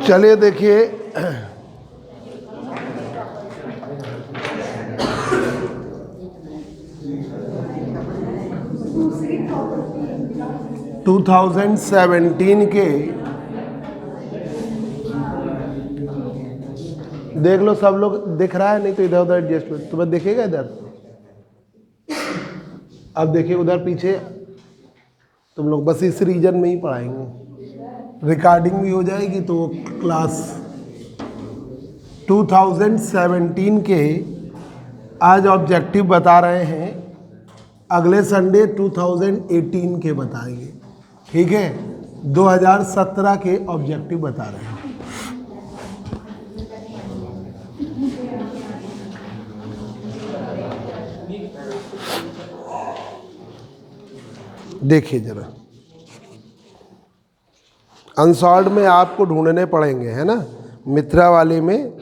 चलिए देखिए, टू 2017 के देख लो सब लोग, दिख रहा है? नहीं तो इधर उधर एडजस्टमेंट तुम्हें दिखेगा इधर। अब देखिए उधर पीछे, तुम लोग बस इस रीजन में ही पढ़ाएंगे, रिकॉर्डिंग भी हो जाएगी। तो क्लास 2017 के आज ऑब्जेक्टिव बता रहे हैं, अगले संडे 2018 के बताएंगे। ठीक है, 2017 के ऑब्जेक्टिव बता रहे हैं। देखिए जरा, अनसॉल्व्ड में आपको ढूंढने पड़ेंगे, है ना। मित्रा वाले में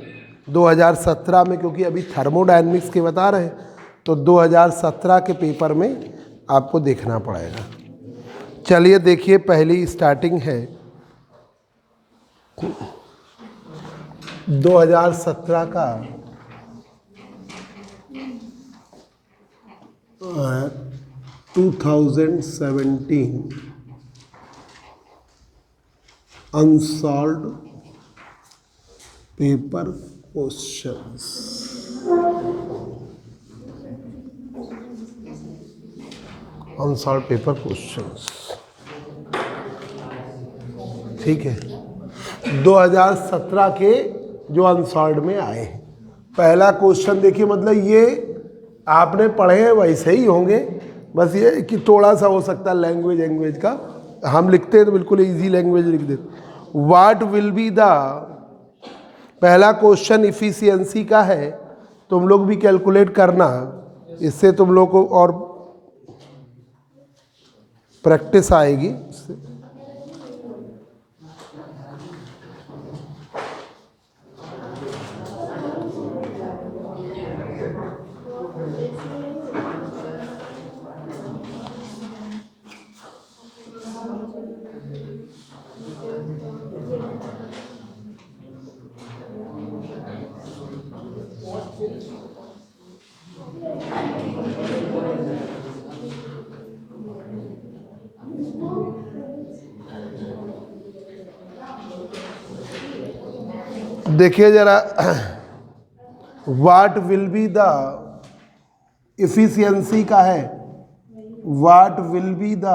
2017 में, क्योंकि अभी थर्मोडायनेमिक्स के बता रहे हैं, तो 2017 के पेपर में आपको देखना पड़ेगा। चलिए देखिए, पहली स्टार्टिंग है 2017 का। 2017 unsolved paper questions. Unsolved paper questions, ठीक है। 2017 के जो अनसॉल्व्ड में आए हैं, पहला क्वेश्चन देखिए, मतलब ये आपने पढ़े हैं वैसे ही होंगे, बस ये कि थोड़ा सा हो सकता है लैंग्वेज का, हम लिखते हैं तो बिल्कुल इजी लैंग्वेज लिख देते। व्हाट विल बी द, पहला क्वेश्चन इफिशियंसी का है, तुम लोग भी कैलकुलेट करना, इससे तुम लोग को और प्रैक्टिस आएगी। देखिए जरा, what will be the, efficiency का है, what will be the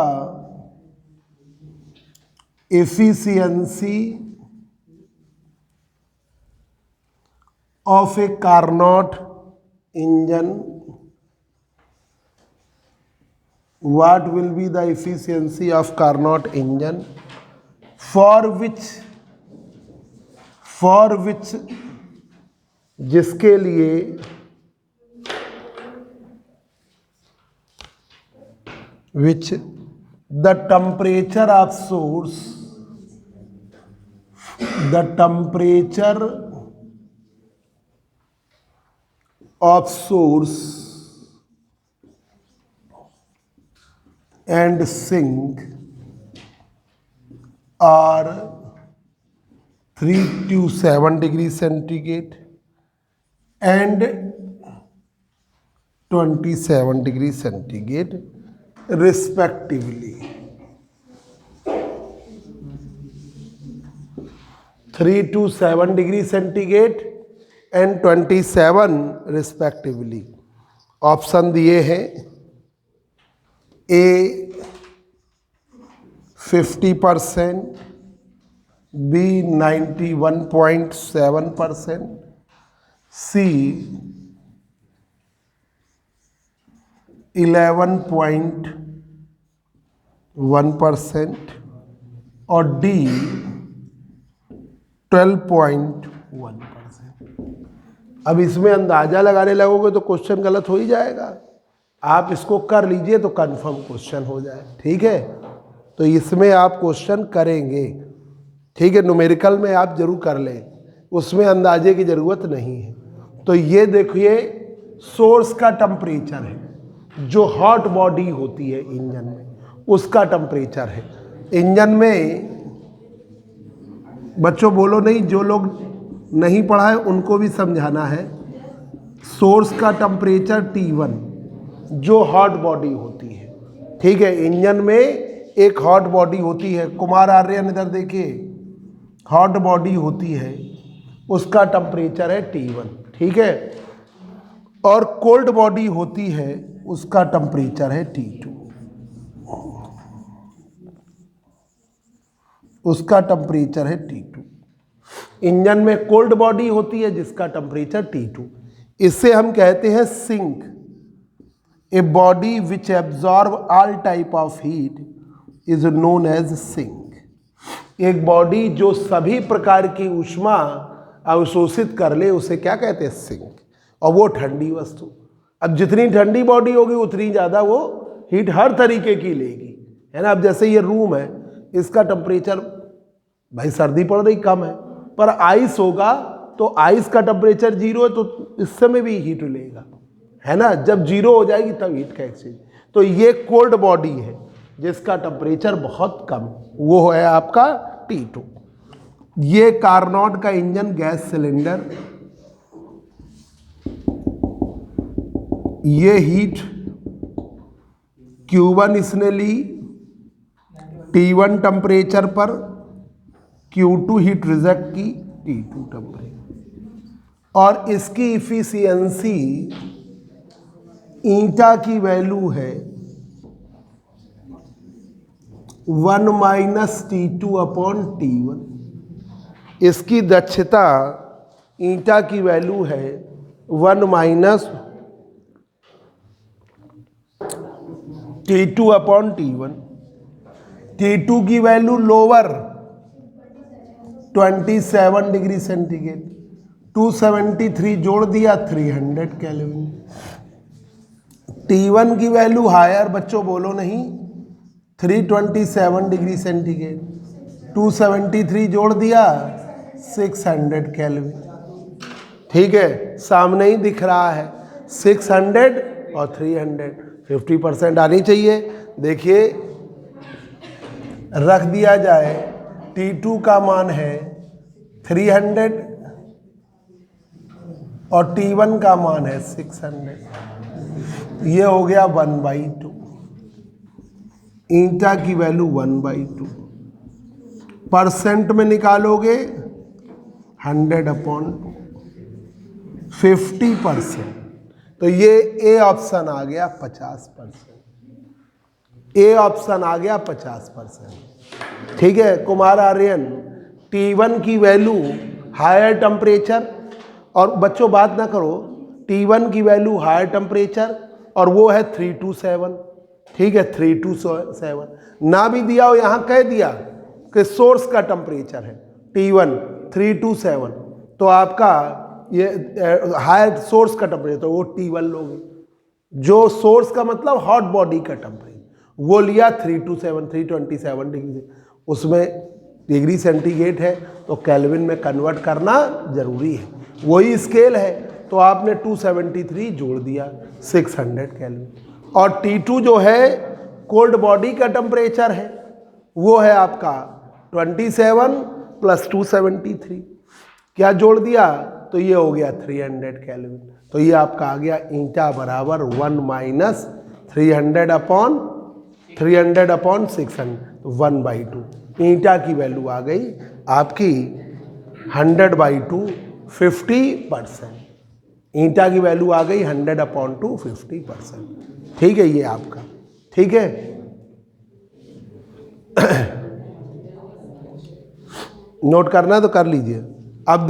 efficiency of a Carnot engine, what will be the efficiency of Carnot engine for which जिसके लिए which the temperature of source, the temperature of source and sink are 3 to 7 degrees centigrade and 27 degrees centigrade respectively. 3 to 7 degrees centigrade and 27 respectively. Option दिए हैं, ए 50%, B 91.7%, सी 11.1% और D 12.1%। अब इसमें अंदाजा लगाने लगोगे तो क्वेश्चन गलत हो ही जाएगा। आप इसको कर लीजिए तो कंफर्म क्वेश्चन हो जाए, ठीक है। तो इसमें आप क्वेश्चन करेंगे, ठीक है। न्यूमेरिकल में आप जरूर कर लें, उसमें अंदाजे की ज़रूरत नहीं है। तो ये देखिए, सोर्स का टेम्परेचर है, जो हॉट बॉडी होती है इंजन में, उसका टेम्परेचर है। इंजन में बच्चों बोलो नहीं, जो लोग नहीं पढ़ा है उनको भी समझाना है। सोर्स का टेम्परेचर T1 जो हॉट बॉडी होती है, ठीक है। इंजन में एक हॉट बॉडी होती है, कुमार आर्यन इधर देखिए, हॉट बॉडी होती है, उसका टेम्परेचर है T1, ठीक है। और कोल्ड बॉडी होती है, उसका टेम्परेचर है T2, उसका टेम्परेचर है T2। इंजन में कोल्ड बॉडी होती है जिसका टेम्परेचर T2। इसे हम कहते हैं sink. A body which absorb all type of heat is known as sink. एक बॉडी जो सभी प्रकार की ऊष्मा अवशोषित कर ले उसे क्या कहते हैं? सिंक। और वो ठंडी वस्तु, अब जितनी ठंडी बॉडी होगी उतनी ज़्यादा वो हीट हर तरीके की लेगी, है ना। अब जैसे ये रूम है, इसका टेम्परेचर भाई सर्दी पड़ रही कम है, पर आइस होगा तो आइस का टेम्परेचर 0 है तो इस समय भी हीट लेगा, है ना। जब 0 हो जाएगी तब हीट का एक्सचेंज। तो ये कोल्ड बॉडी है जिसका टेम्परेचर बहुत कम, वो है आपका T2। ये कार्नोट का इंजन गैस सिलेंडर, ये हीट Q1 इसने ली T1 टेम्परेचर पर, Q2 हीट रिजेक्ट की T2 टेम्परेचर, और इसकी इफिशियंसी ईंटा की वैल्यू है 1 - T2/T1। इसकी दक्षता ईंटा की वैल्यू है 1 - T2/T1। T2 की वैल्यू लोअर 27 डिग्री सेंटीग्रेड, 273 जोड़ दिया 300 केल्विन। T1 की वैल्यू हायर, बच्चों बोलो नहीं, 327 डिग्री सेंटीग्रेड, 273 जोड़ दिया 600 केल्विन, ठीक है। सामने ही दिख रहा है 600 और 300, 50% आनी चाहिए। देखिए रख दिया जाए, T2 का मान है 300 और T1 का मान है 600, ये हो गया 1/2। ईंटा की वैल्यू 1/2, परसेंट में निकालोगे 100/2, 50%। तो ये ए ऑप्शन आ गया 50%, ए ऑप्शन आ गया 50%, ठीक है। कुमार आर्यन, T1 की वैल्यू हायर टेम्परेचर, और बच्चों बात ना करो, T1 की वैल्यू हायर टेम्परेचर और वो है 327, ठीक है, 327। ना भी दिया हो, यहाँ कह दिया कि सोर्स का टेम्परेचर है T1 327, तो आपका ये हायर सोर्स का टेम्परेचर, तो वो T1 लोगे। जो सोर्स का मतलब हॉट बॉडी का टेम्परेचर, वो लिया 327 डिग्री से, उसमें डिग्री सेंटीग्रेड है तो केल्विन में कन्वर्ट करना जरूरी है, वही स्केल है। तो आपने 273 जोड़ दिया 600 केल्विन। और T2 जो है कोल्ड बॉडी का टेम्परेचर है, वो है आपका 27 + 273, क्या जोड़ दिया तो ये हो गया 300 केल्विन। तो ये आपका आ गया ईंटा बराबर 1 - 300/600, 1/2। ईंटा की वैल्यू आ गई आपकी 100/2, 50%। ईंटा की वैल्यू आ गई 100/2, 50%, ठीक है। ये आपका ठीक है। नोट करना तो कर लीजिए। अब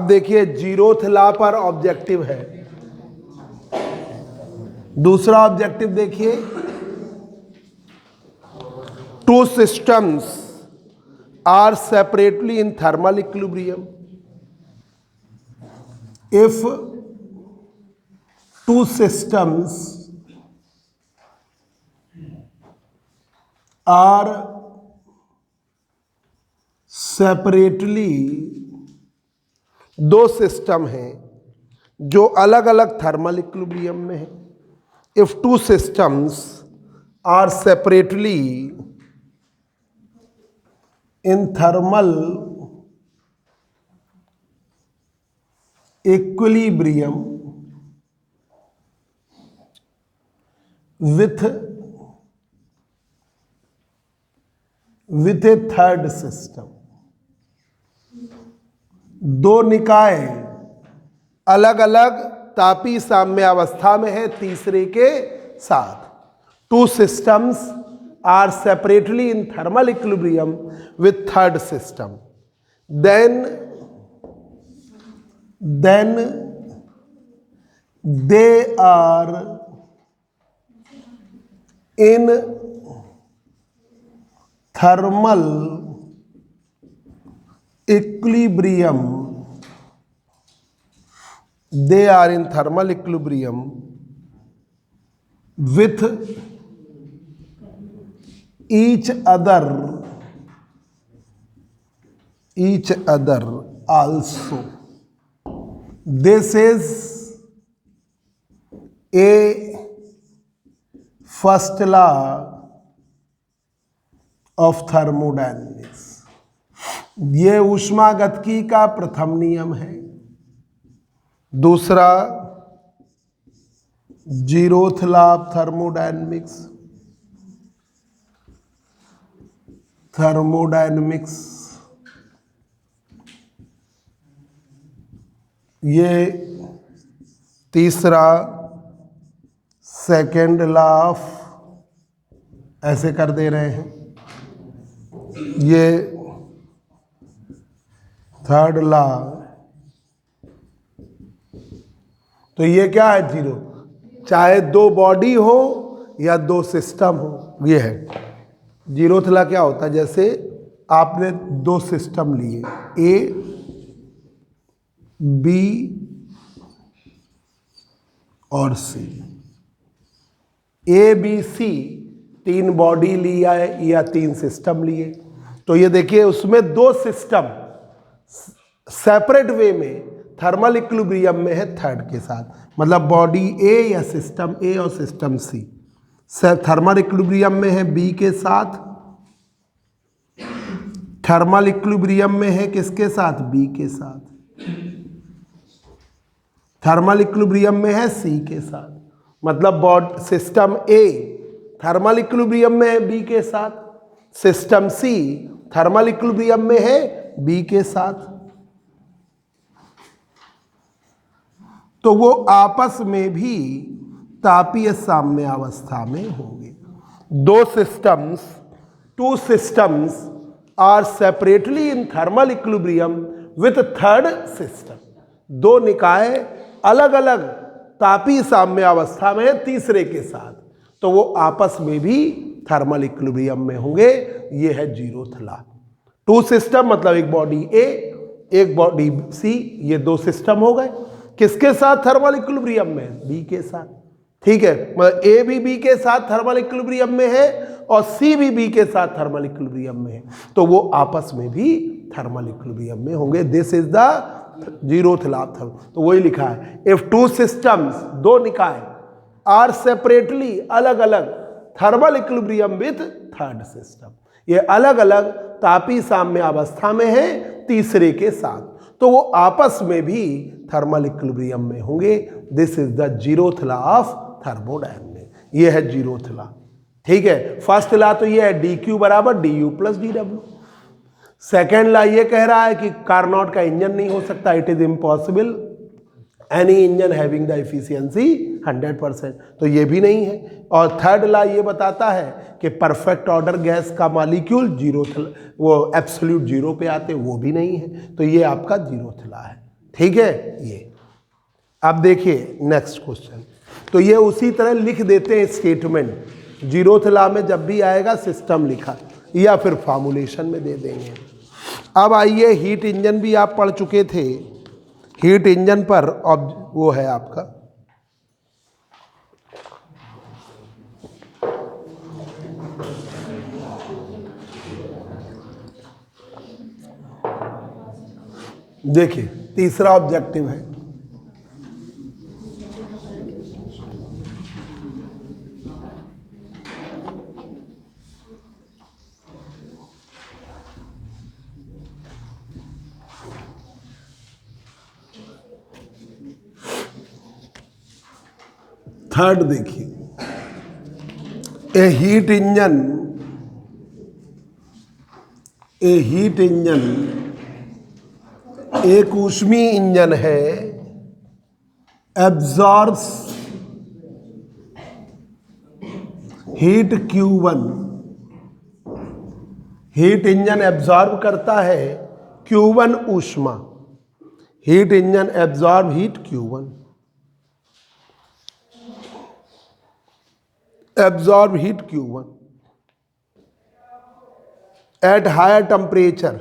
देखिए 0th लॉ पर ऑब्जेक्टिव है। दूसरा ऑब्जेक्टिव देखिए, 2 systems are separately in thermal equilibrium if 2 systems are separately, 2 system हैं जो अलग अलग थर्मल इक्विलिब्रियम में है। If 2 systems are separately in thermal equilibrium with a third system। दो निकाय अलग अलग तापी साम्यावस्था में है तीसरे के साथ। Two systems are separately in thermal equilibrium with third system, then they are in thermal equilibrium, they are in thermal equilibrium with each other also। This is a first law of thermodynamics. ये ऊष्मागतिकी का प्रथम नियम है। दूसरा zeroth law of thermodynamics. ये तीसरा second law of, ऐसे कर दे रहे हैं, ये थर्ड लॉ। तो ये क्या है? जीरो। चाहे दो बॉडी हो या दो सिस्टम हो, ये है जीरोथ लॉ। क्या होता है? जैसे आपने दो सिस्टम लिए, ए बी और सी। ए बी सी तीन बॉडी लिया है या तीन सिस्टम लिए, तो ये देखिए उसमें दो सिस्टम सेपरेट वे में थर्मल इक्विलिब्रियम में है थर्ड के साथ। मतलब बॉडी ए या सिस्टम ए और सिस्टम सी थर्मल इक्विलिब्रियम में है बी के साथ, थर्मल इक्विलिब्रियम में है किसके साथ? बी के साथ। थर्मल इक्विलिब्रियम में है सी के साथ। मतलब सिस्टम ए थर्मल इक्विलिब्रियम में है बी के साथ, सिस्टम सी थर्मल इक्विलिब्रियम में है बी के साथ। तो वो आपस में भी तापीय साम्यावस्था में होंगे। दो systems, two systems are separately in thermal equilibrium with third system. दो निकाय अलग अलग तापी साम्यावस्था में है तीसरे के साथ, तो वो आपस में भी थर्मल इक्विलिब्रियम में होंगे। ये है जीरोथ लॉ। टू सिस्टम मतलब एक बॉडी ए एक बॉडी सी, ये दो सिस्टम हो गए। किसके साथ थर्मल इक्विलिब्रियम में? बी के साथ। ठीक है, मतलब ए भी बी के साथ थर्मल इक्विलिब्रियम में है और सी भी बी के साथ थर्मल इक्विलिब्रियम में है, तो वो आपस में भी थर्मल इक्विलिब्रियम में होंगे। This is the zeroth law. तो वही लिखा है, इफ टू सिस्टम्स दो निकाय आर सेपरेटली अलग अलग thermal equilibrium with third system, ये अलग अलग तापी साम्यावस्था में है तीसरे के साथ, तो वो आपस में भी थर्मल इक्विलिब्रियम में होंगे। This is the zeroth law of thermodynamics. ये है जीरोथ लॉ। ठीक है, फर्स्ट लॉ तो ये है डी क्यू बराबर D you plus D W. Second law ये कह रहा है कि कार्नोट का इंजन नहीं हो सकता, it is impossible any engine having the efficiency 100%, तो ये भी नहीं है। और थर्ड लॉ ये बताता है कि परफेक्ट ऑर्डर गैस का मॉलिक्यूल जीरो, वो एब्सोल्यूट जीरो पे आते, वो भी नहीं है। तो ये आपका जीरोथ लॉ है। ठीक है, ये अब देखिए नेक्स्ट क्वेश्चन। तो ये उसी तरह लिख देते हैं स्टेटमेंट, जीरोथ लॉ में जब भी आएगा सिस्टम लिखा या फिर फॉर्मुलेशन में दे देंगे। अब आइए, हीट इंजन भी आप पढ़ चुके थे। हीट इंजन पर अब वो है आपका देखिए तीसरा ऑब्जेक्टिव है थर्ड देखिए, ए हीट इंजन एक ऊष्मी इंजन है, absorbs heat Q1। Heat engine absorb करता है Q1 ऊष्मा। Heat engine absorb heat Q1, absorb heat Q1 at higher temperature,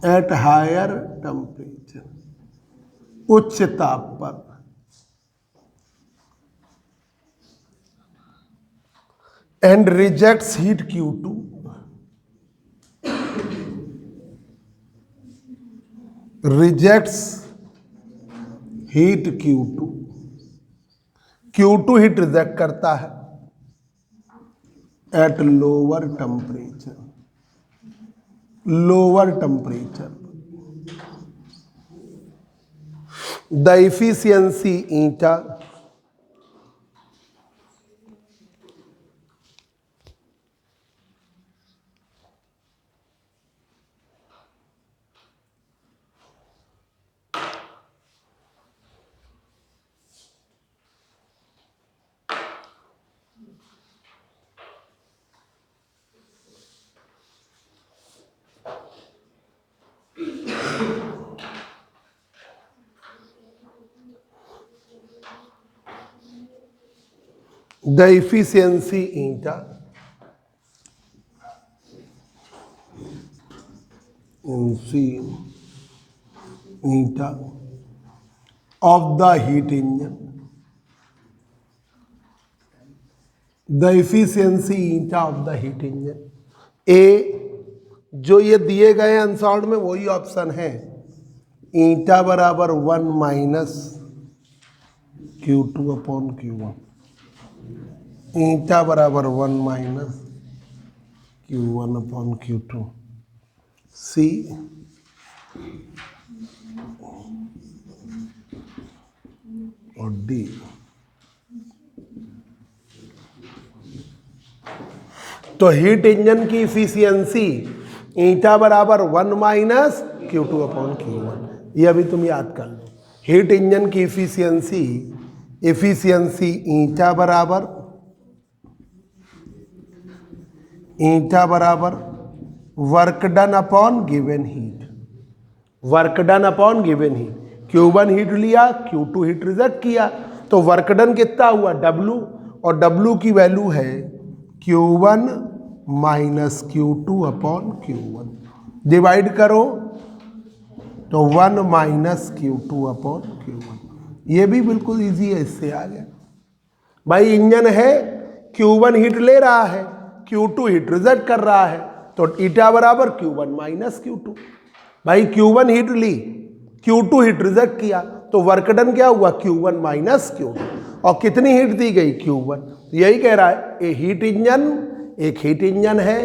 at higher temperature, उच्च ताप पर, and rejects heat Q2, rejects heat Q2, Q2 heat reject करता है at lower temperature, lower temperature. The efficiency eta the efficiency eta of the heat engine, the efficiency eta of the heat engine। ए जो ये दिए गए answer में वही option है, ईटा बराबर 1 माइनस Q2 अपॉन Q1, ईटा बराबर 1 माइनस Q1 अपॉन Q2। सी और डी। तो हीट इंजन की इफिशियंसी ईटा बराबर 1 माइनस Q2 अपॉन Q1, ये अभी तुम याद कर लो। हीट इंजन की इफिशियंसी ईटा बराबर work done upon given heat, work done upon given heat. Q1 heat लिया, Q2 हीट रिजेक्ट किया, तो वर्क डन कितना हुआ W, और W की वैल्यू है Q1 minus Q2 upon Q1। Divide करो तो 1 माइनस Q2 अपॉन Q1। ये भी बिल्कुल इजी है, इससे आ गया। भाई इंजन है, Q1 हीट ले रहा है, Q2 हीट रिजेक्ट कर रहा है, तो ईटा बराबर Q1 माइनस Q2। भाई Q1 हीट ली, Q2 हीट रिजेक्ट किया, तो वर्क डन क्या हुआ Q1 माइनस Q2। और कितनी हीट दी गई Q1। यही कह रहा है ये हीट इंजन एक हीट इंजन है,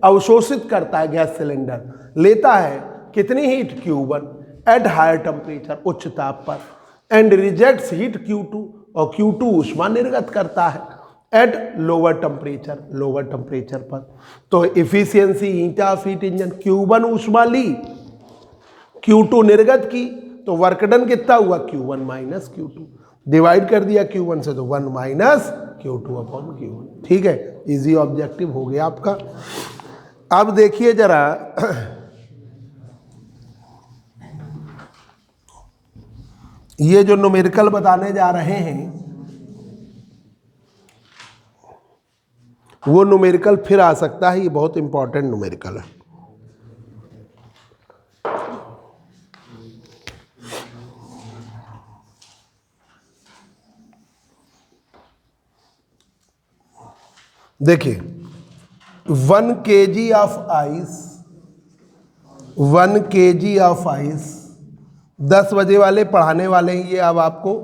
अवशोषित करता है गैस सिलेंडर, लेता है कितनी heat Q1 at higher temperature, उच्च ताप पर, एंड रिजेक्ट्स हीट Q2, और Q2 ऊष्मा निर्गत करता है at lower temperature, lower temperature पर। तो efficiency eta of heat engine, Q1 ऊष्मा ली, Q2 निर्गत की, तो वर्क डन कितना हुआ Q1 माइनस Q2। डिवाइड कर दिया Q1 से, तो 1 माइनस Q2 अपॉन Q1। ठीक है, इजी ऑब्जेक्टिव हो गया आपका। अब देखिए जरा ये जो न्यूमेरिकल बताने जा रहे हैं, वो न्यूमेरिकल फिर आ सकता है, ये बहुत इंपॉर्टेंट न्यूमेरिकल है। देखिए 1 kg of ice, 1 kg of ice, 10 बजे वाले पढ़ाने वाले हैं ये। अब आपको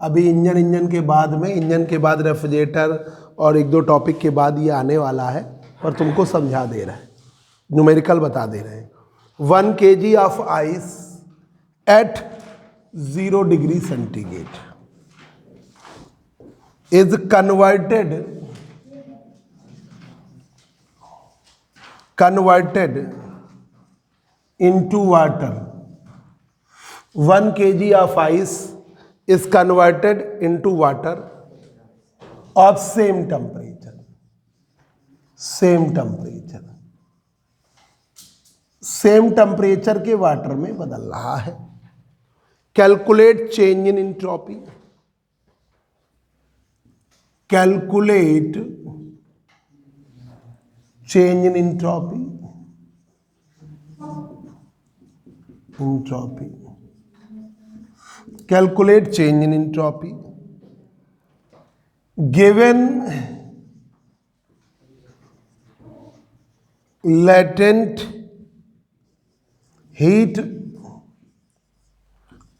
अभी इंजन के बाद में, इंजन के बाद रेफ्रिजरेटर और 1-2 टॉपिक के बाद ये आने वाला है, पर तुमको समझा दे रहा है, न्यूमेरिकल बता दे रहे हैं। 1 kg of ice eight 0 degree centigrade, is converted into water. 1 kg of ice is converted into water of same temperature. Same temperature के वाटर में बदल रहा है. Calculate change in entropy. Calculate change in entropy. Calculate change in entropy. Given latent heat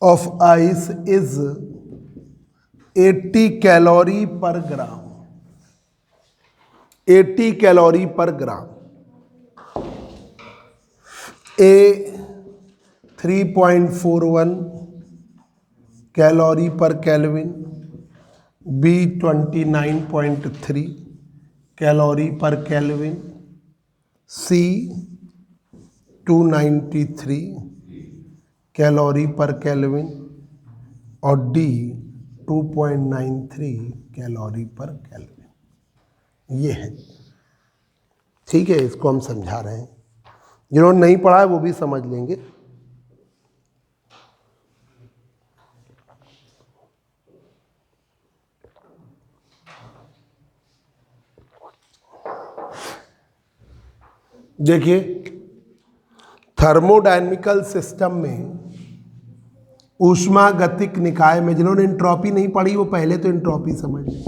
of ice is 80 calorie per gram. 80 calorie per gram. A 3.41 calorie पर kelvin, B 29.3 calorie पर kelvin, C 293 calorie पर kelvin और D 2.93 calorie पर kelvin. ये है. ठीक है, इसको हम समझा रहे हैं. जिन्होंने नहीं पढ़ा है वो भी समझ लेंगे. देखिए, थर्मोडायनेमिकल सिस्टम में ऊष्मागतिक निकाय में, जिन्होंने एंट्रोपी नहीं पढ़ी वो पहले तो एंट्रोपी समझ लें.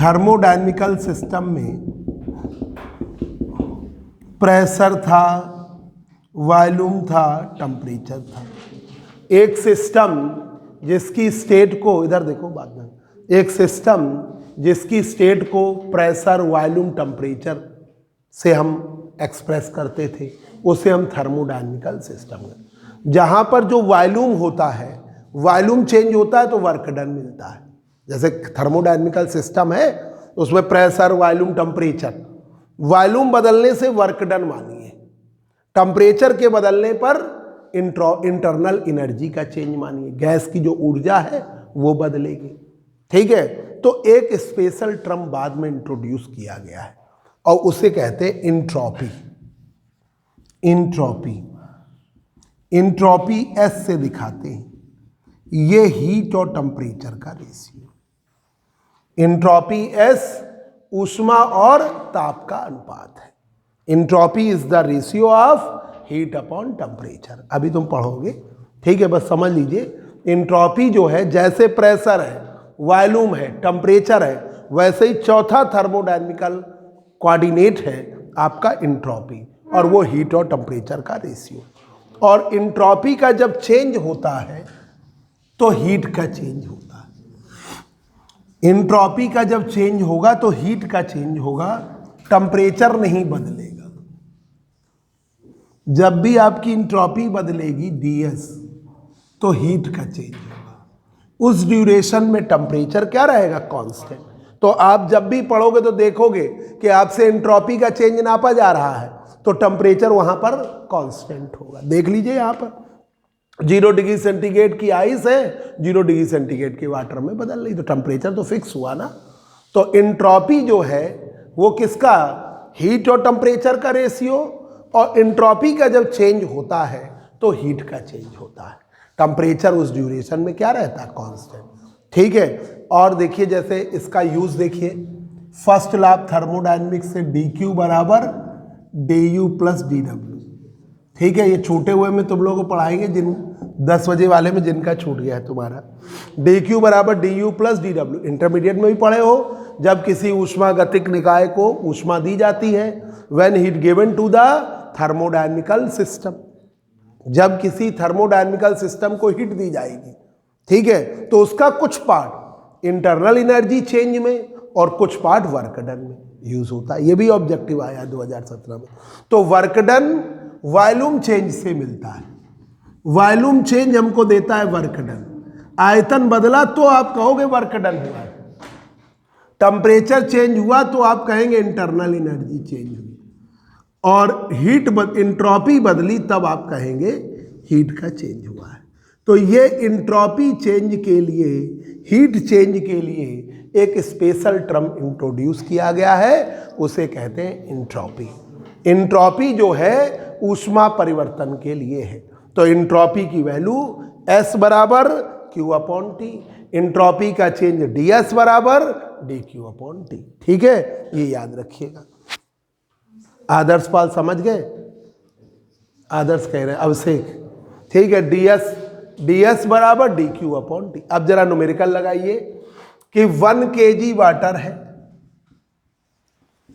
थर्मोडायनेमिकल सिस्टम में प्रेशर था, वॉल्यूम था, टेम्परेचर था. एक सिस्टम जिसकी स्टेट को, इधर देखो बाद में, एक सिस्टम जिसकी स्टेट को प्रेशर, वॉल्यूम, टेम्परेचर से हम एक्सप्रेस करते थे, उसे हम थर्मोडायनेमिकल सिस्टम कहते. जहाँ पर जो वॉल्यूम होता है, वॉल्यूम चेंज होता है तो वर्क डन मिलता है. जैसे थर्मोडायनेमिकल सिस्टम है, उसमें प्रेशर, वॉल्यूम, टेम्परेचर, वॉल्यूम बदलने से वर्क डन मानिए, टेम्परेचर के बदलने पर इंटरनल एनर्जी का चेंज मानिए, गैस की जो ऊर्जा है वो बदलेगी. ठीक है, तो एक स्पेशल टर्म बाद में इंट्रोड्यूस किया गया है और उसे कहते हैं इंट्रोपी. इंट्रोपी एस से दिखाते हैं. ये हीट और टेम्परेचर का रेशियो. इंट्रोपी एस ऊष्मा और ताप का अनुपात है. Entropy is the ratio of heat upon temperature. अभी तुम पढ़ोगे, ठीक है, बस समझ लीजिए. इंट्रोपी जो है, जैसे प्रेशर है, वॉल्यूम है, टेम्परेचर है, वैसे ही चौथा थर्मोडायनेमिकल कोऑर्डिनेट है आपका इंट्रोपी, और वो हीट और टेम्परेचर का रेशियो. और इंट्रोपी का जब चेंज होता है तो हीट का चेंज होता है. इंट्रोपी का जब चेंज होगा तो हीट का चेंज होगा, टेम्परेचर नहीं बदलेगा. जब भी आपकी इंट्रोपी बदलेगी ds, तो हीट का चेंज होगा. उस ड्यूरेशन में टेम्परेचर क्या रहेगा? कांस्टेंट. तो आप जब भी पढ़ोगे तो देखोगे कि आपसे एंट्रोपी का चेंज नापा जा रहा है तो टेम्परेचर वहां पर कांस्टेंट होगा. देख लीजिए यहाँ पर 0 डिग्री सेंटीग्रेड की आइस है, 0 डिग्री सेंटीग्रेड के वाटर में बदल रही, तो टेम्परेचर तो फिक्स हुआ ना. तो एंट्रोपी जो है वो किसका? हीट और टेम्परेचर का रेशियो. और एंट्रोपी का जब चेंज होता है तो हीट का चेंज होता है. टेम्परेचर उस ड्यूरेशन में क्या रहता है? कांस्टेंट. ठीक है. और देखिए, जैसे इसका यूज देखिए, फर्स्ट लॉ ऑफ थर्मोडायनेमिक्स से dq बराबर du प्लस dw. ठीक है, ये छूटे हुए में तुम लोगों को पढ़ाएंगे, जिन 10 बजे वाले में जिनका छूट गया है तुम्हारा. dq बराबर du प्लस dw इंटरमीडिएट में भी पढ़े हो. जब किसी ऊष्मागतिक निकाय को ऊष्मा दी जाती है, when heat given to the thermodynamical system, जब किसी थर्मोडायनेमिकल सिस्टम को हीट दी जाएगी, ठीक है, तो उसका कुछ पार्ट इंटरनल एनर्जी चेंज में और कुछ पार्ट वर्क डन में यूज होता है. ये भी ऑब्जेक्टिव आया 2017 में. तो वर्क डन वॉल्यूम चेंज से मिलता है. वॉल्यूम चेंज हमको देता है वर्क डन. आयतन बदला तो आप कहोगे वर्क डन हुआ है, टेम्परेचर चेंज हुआ तो आप कहेंगे इंटरनल एनर्जी चेंज हुई, और इंट्रॉपी बदली तब आप कहेंगे हीट का चेंज हुआ है। तो ये इंट्रॉपी चेंज के लिए, हीट चेंज के लिए एक स्पेशल टर्म इंट्रोड्यूस किया गया है, उसे कहते हैं इंट्रॉपी। इंट्रॉपी जो है ऊष्मा परिवर्तन के लिए है। तो इंट्रॉपी की वैल्यू S बराबर Q/T, इंट्रॉपी का चेंज ds बराबर dQ/T। ठीक है, ये याद रखिएगा। आदर्श पाल समझ गए? आदर्श कह रहे हैं अभिषेक, ठीक है, ds बराबर dQ/T। अब जरा न्यूमेरिकल लगाइए कि 1 kg वाटर है,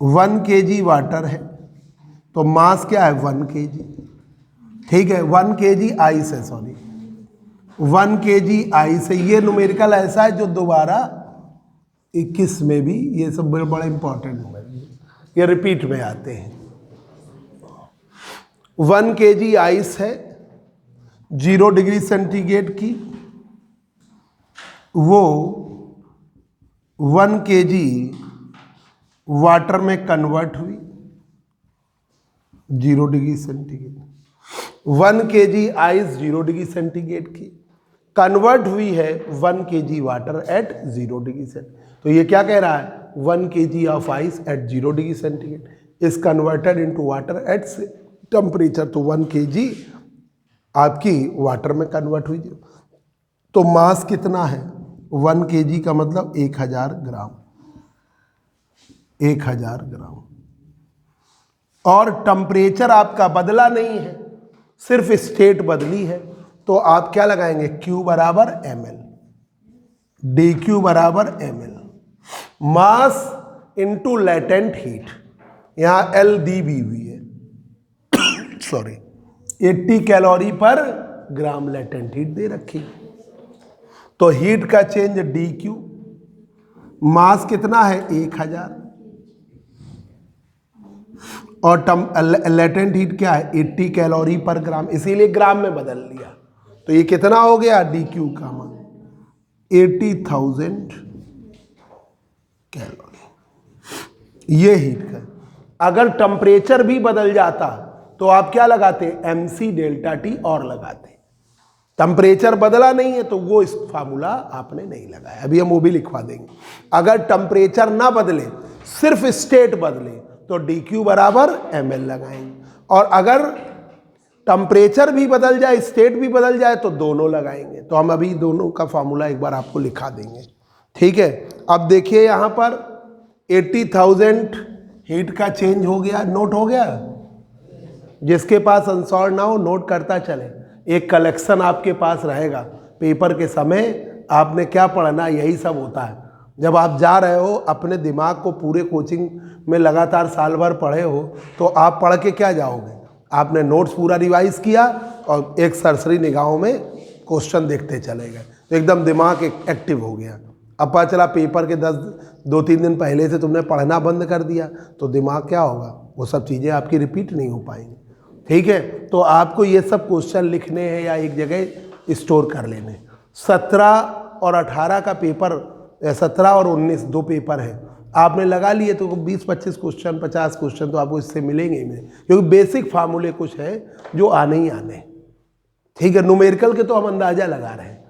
1 kg वाटर है, तो मास क्या है 1 kg, ठीक है, 1 kg आइस है, सॉरी 1 kg आइस है। ये न्यूमेरिकल ऐसा है जो दोबारा 21 में भी, ये सब बड़े इंपॉर्टेंट हुए, ये रिपीट में आते हैं। 1 kg आइस है 0 डिग्री सेंटीग्रेड की, वो 1 kg वाटर में कन्वर्ट हुई 0 degree centigrade. 1 kg ice 0 degree centigrade की कन्वर्ट हुई है 1 kg water at 0 degree centigrade. तो ये क्या कह रहा है, 1 kg of ice eight 0 degree centigrade is converted into water at temperature. तो 1 kg आपकी वाटर में कन्वर्ट हुई। तो मास कितना है, 1 kg का मतलब 1000 ग्राम, 1000 ग्राम। और टेम्परेचर आपका बदला नहीं है, सिर्फ स्टेट बदली है। तो आप क्या लगाएंगे, Q बराबर ml, dQ बराबर ml, mass into latent heat, यहाँ L दी भी हुई है सॉरी 80 कैलोरी पर ग्राम लेटेंट हीट दे रखी। तो हीट का चेंज dQ, मास कितना है 1000, और लेटेंट हीट क्या है 80 कैलोरी पर ग्राम, इसीलिए ग्राम में बदल लिया। तो ये कितना हो गया, dQ का मान 80,000 कैलोरी, ये हीट का। अगर टेम्परेचर भी बदल जाता तो आप क्या लगाते, mc डेल्टा टी और लगाते। टेम्परेचर बदला नहीं है तो वो इस फार्मूला आपने नहीं लगाया, अभी हम वो भी लिखवा देंगे। अगर टेम्परेचर ना बदले, सिर्फ स्टेट बदले, तो dQ बराबर ml लगाएंगे। और अगर टेम्परेचर भी बदल जाए, स्टेट भी बदल जाए, तो दोनों लगाएंगे। तो हम अभी दोनों का फार्मूला एक बार आपको लिखा देंगे, ठीक है। अब देखिए यहाँ पर 80,000 हीट का चेंज हो गया, नोट हो गया। जिसके पास आंसर ना हो नोट करता चले, एक कलेक्शन आपके पास रहेगा। पेपर के समय आपने क्या पढ़ना, यही सब होता है। जब आप जा रहे हो, अपने दिमाग को पूरे कोचिंग में लगातार साल भर पढ़े हो, तो आप पढ़ के क्या जाओगे, आपने नोट्स पूरा रिवाइज किया और एक सरसरी निगाहों में क्वेश्चन देखते चले गए, तो एकदम दिमाग एक्टिव हो गया। अब पता चला पेपर के 2-3 दिन पहले से तुमने पढ़ना बंद कर दिया, तो दिमाग क्या होगा, वो सब चीज़ें आपकी रिपीट नहीं हो पाएंगी, ठीक है। तो आपको ये सब क्वेश्चन लिखने हैं या एक जगह स्टोर कर लेने। 17 और 18 का पेपर, 17 और 19 दो पेपर है, आपने लगा लिए तो 20-25 क्वेश्चन, 50 क्वेश्चन तो आपको इससे मिलेंगे ही मिलेंगे, क्योंकि बेसिक फार्मूले कुछ है जो आने ही आने, ठीक है। न्यूमेरिकल के तो हम अंदाज़ा लगा रहे हैं,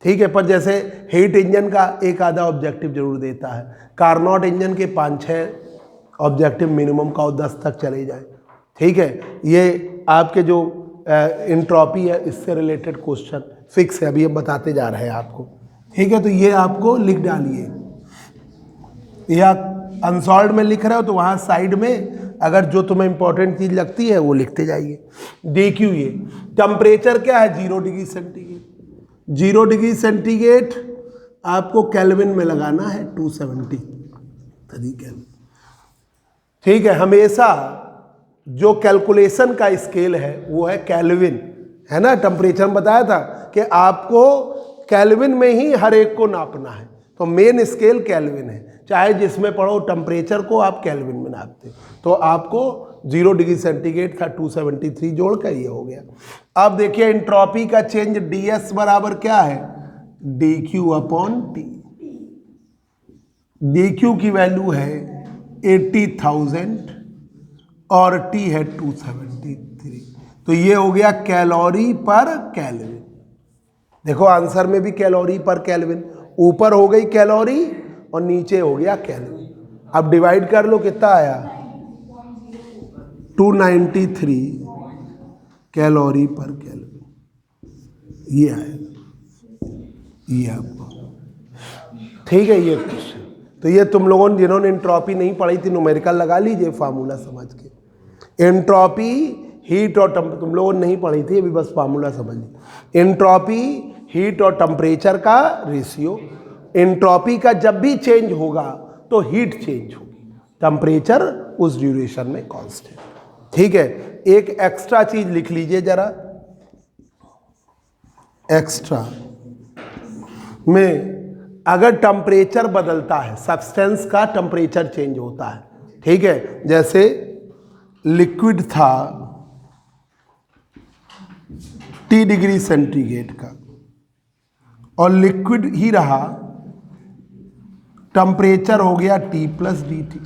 ठीक है, पर जैसे हीट इंजन का एक आधा ऑब्जेक्टिव जरूर देता है, कार्नोट इंजन के 5-6 ऑब्जेक्टिव मिनिमम का, 10 तक चले जाए, ठीक है। ये आपके जो इंट्रॉपी है, इससे रिलेटेड क्वेश्चन फिक्स है, अभी हम बताते जा रहे हैं आपको, ठीक है। तो ये आपको लिख डालिए, या अनसॉल्व में लिख रहे हो तो वहाँ साइड में अगर जो तुम्हें इंपॉर्टेंट चीज़ लगती है वो लिखते जाइए। dQ, ये टेम्परेचर क्या है 0 डिग्री सेंटीग्रेड, 0 डिग्री सेंटीग्रेड आपको केल्विन में लगाना है 273 केल्विन, ठीक है। हमेशा जो कैलकुलेशन का स्केल है वो है केल्विन, है ना। टेम्परेचर में बताया था कि आपको केल्विन में ही हर एक को नापना है, तो मेन स्केल केल्विन है, चाहे जिसमें पढ़ो टेम्परेचर को आप केल्विन में नापते। तो आपको 0 डिग्री सेंटीग्रेड था 273 जोड़ कर ये हो गया। अब देखिए इंट्रॉपी का चेंज ds बराबर क्या है, D Q upon T. D Q की वैल्यू है 80,000 और टी है 273। तो ये हो गया कैलोरी पर केल्विन। देखो आंसर में भी कैलोरी पर केल्विन, ऊपर हो गई कैलोरी और नीचे हो गया केल्विन। अब डिवाइड कर लो, कितना आया 293 कैलोरी पर केल्विन, ये आएगा, ये आपको ठीक है ये क्वेश्चन। तो ये तुम लोगों ने जिन्होंने एंट्रोपी नहीं पढ़ी थी न्यूमेरिकल लगा लीजिए फार्मूला समझ के। एंट्रोपी हीट और तुम लोगों ने नहीं पढ़ी थी, अभी बस फार्मूला समझ ली। एंट्रोपी हीट और टेम्परेचर का रेशियो। एंट्रोपी का जब भी चेंज होगा तो हीट चेंज होगी, टेम्परेचर उस ड्यूरेशन में कांस्टेंट। ठीक है, एक एक्स्ट्रा चीज लिख लीजिए जरा, एक्स्ट्रा में अगर टेम्परेचर बदलता है, सब्सटेंस का टेम्परेचर चेंज होता है, ठीक है, जैसे लिक्विड था T डिग्री सेंटीग्रेड का और लिक्विड ही रहा, टेम्परेचर हो गया T प्लस डी टी।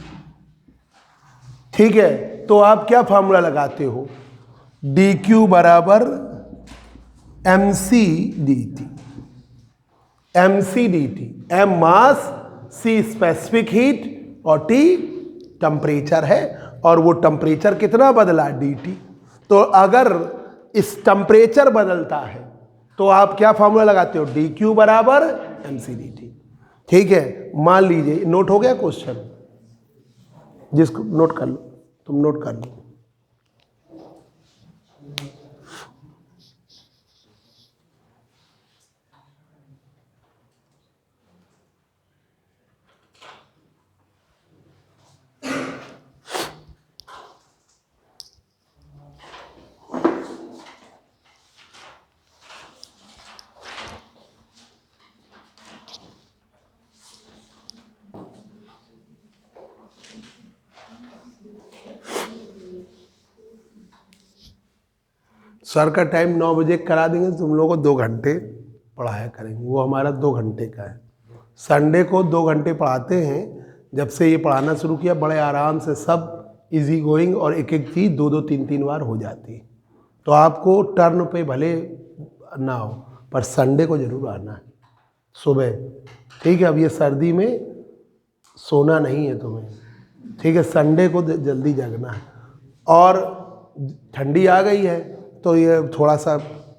ठीक है, तो आप क्या फॉर्मूला लगाते हो, डी क्यू बराबर M C D T. M C D T, M mass, C specific heat और टी टेम्परेचर है, और वो टेम्परेचर कितना बदला डी टी। तो अगर इस टेम्परेचर बदलता है तो आप क्या फॉर्मूला लगाते हो, डी क्यू बराबर एम सी डी टी। ठीक है, मान लीजिए नोट हो गया क्वेश्चन, जिसको नोट कर लो, तुम नोट कर लो। सर का टाइम 9 बजे करा देंगे, तुम लोगों को 2 घंटे पढ़ाया करेंगे, वो हमारा 2 घंटे का है। संडे को 2 घंटे पढ़ाते हैं। जब से ये पढ़ाना शुरू किया बड़े आराम से सब इजी गोइंग, और एक एक चीज़ 2-2 3-3 बार हो जाती है। तो आपको टर्न पे भले ना हो, पर संडे को ज़रूर आना है सुबह। ठीक है, अब ये सर्दी में सोना नहीं है तुम्हें, ठीक है, संडे को जल्दी जगना है। और ठंडी आ गई है तो ये थोड़ा सा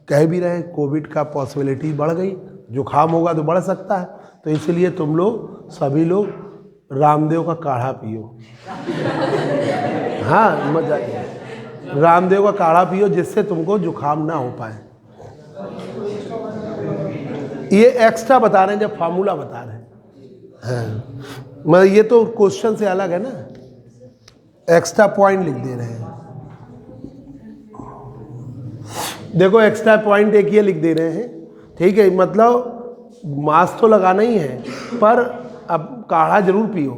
कह भी रहे हैं कोविड का पॉसिबिलिटी बढ़ गई, जुकाम होगा तो बढ़ सकता है, तो इसलिए तुम लोग सभी लोग रामदेव का काढ़ा पियो। हाँ मजा, रामदेव का काढ़ा पियो जिससे तुमको जुकाम ना हो पाए। ये एक्स्ट्रा बता रहे हैं, जब फार्मूला बता रहे हैं। हाँ, मतलब ये तो क्वेश्चन से अलग है ना, एक्स्ट्रा पॉइंट लिख दे रहे हैं। देखो एक्स्ट्रा पॉइंट एक ये लिख दे रहे हैं, ठीक है, मतलब मास्क तो लगाना ही है, पर अब काढ़ा जरूर पियो,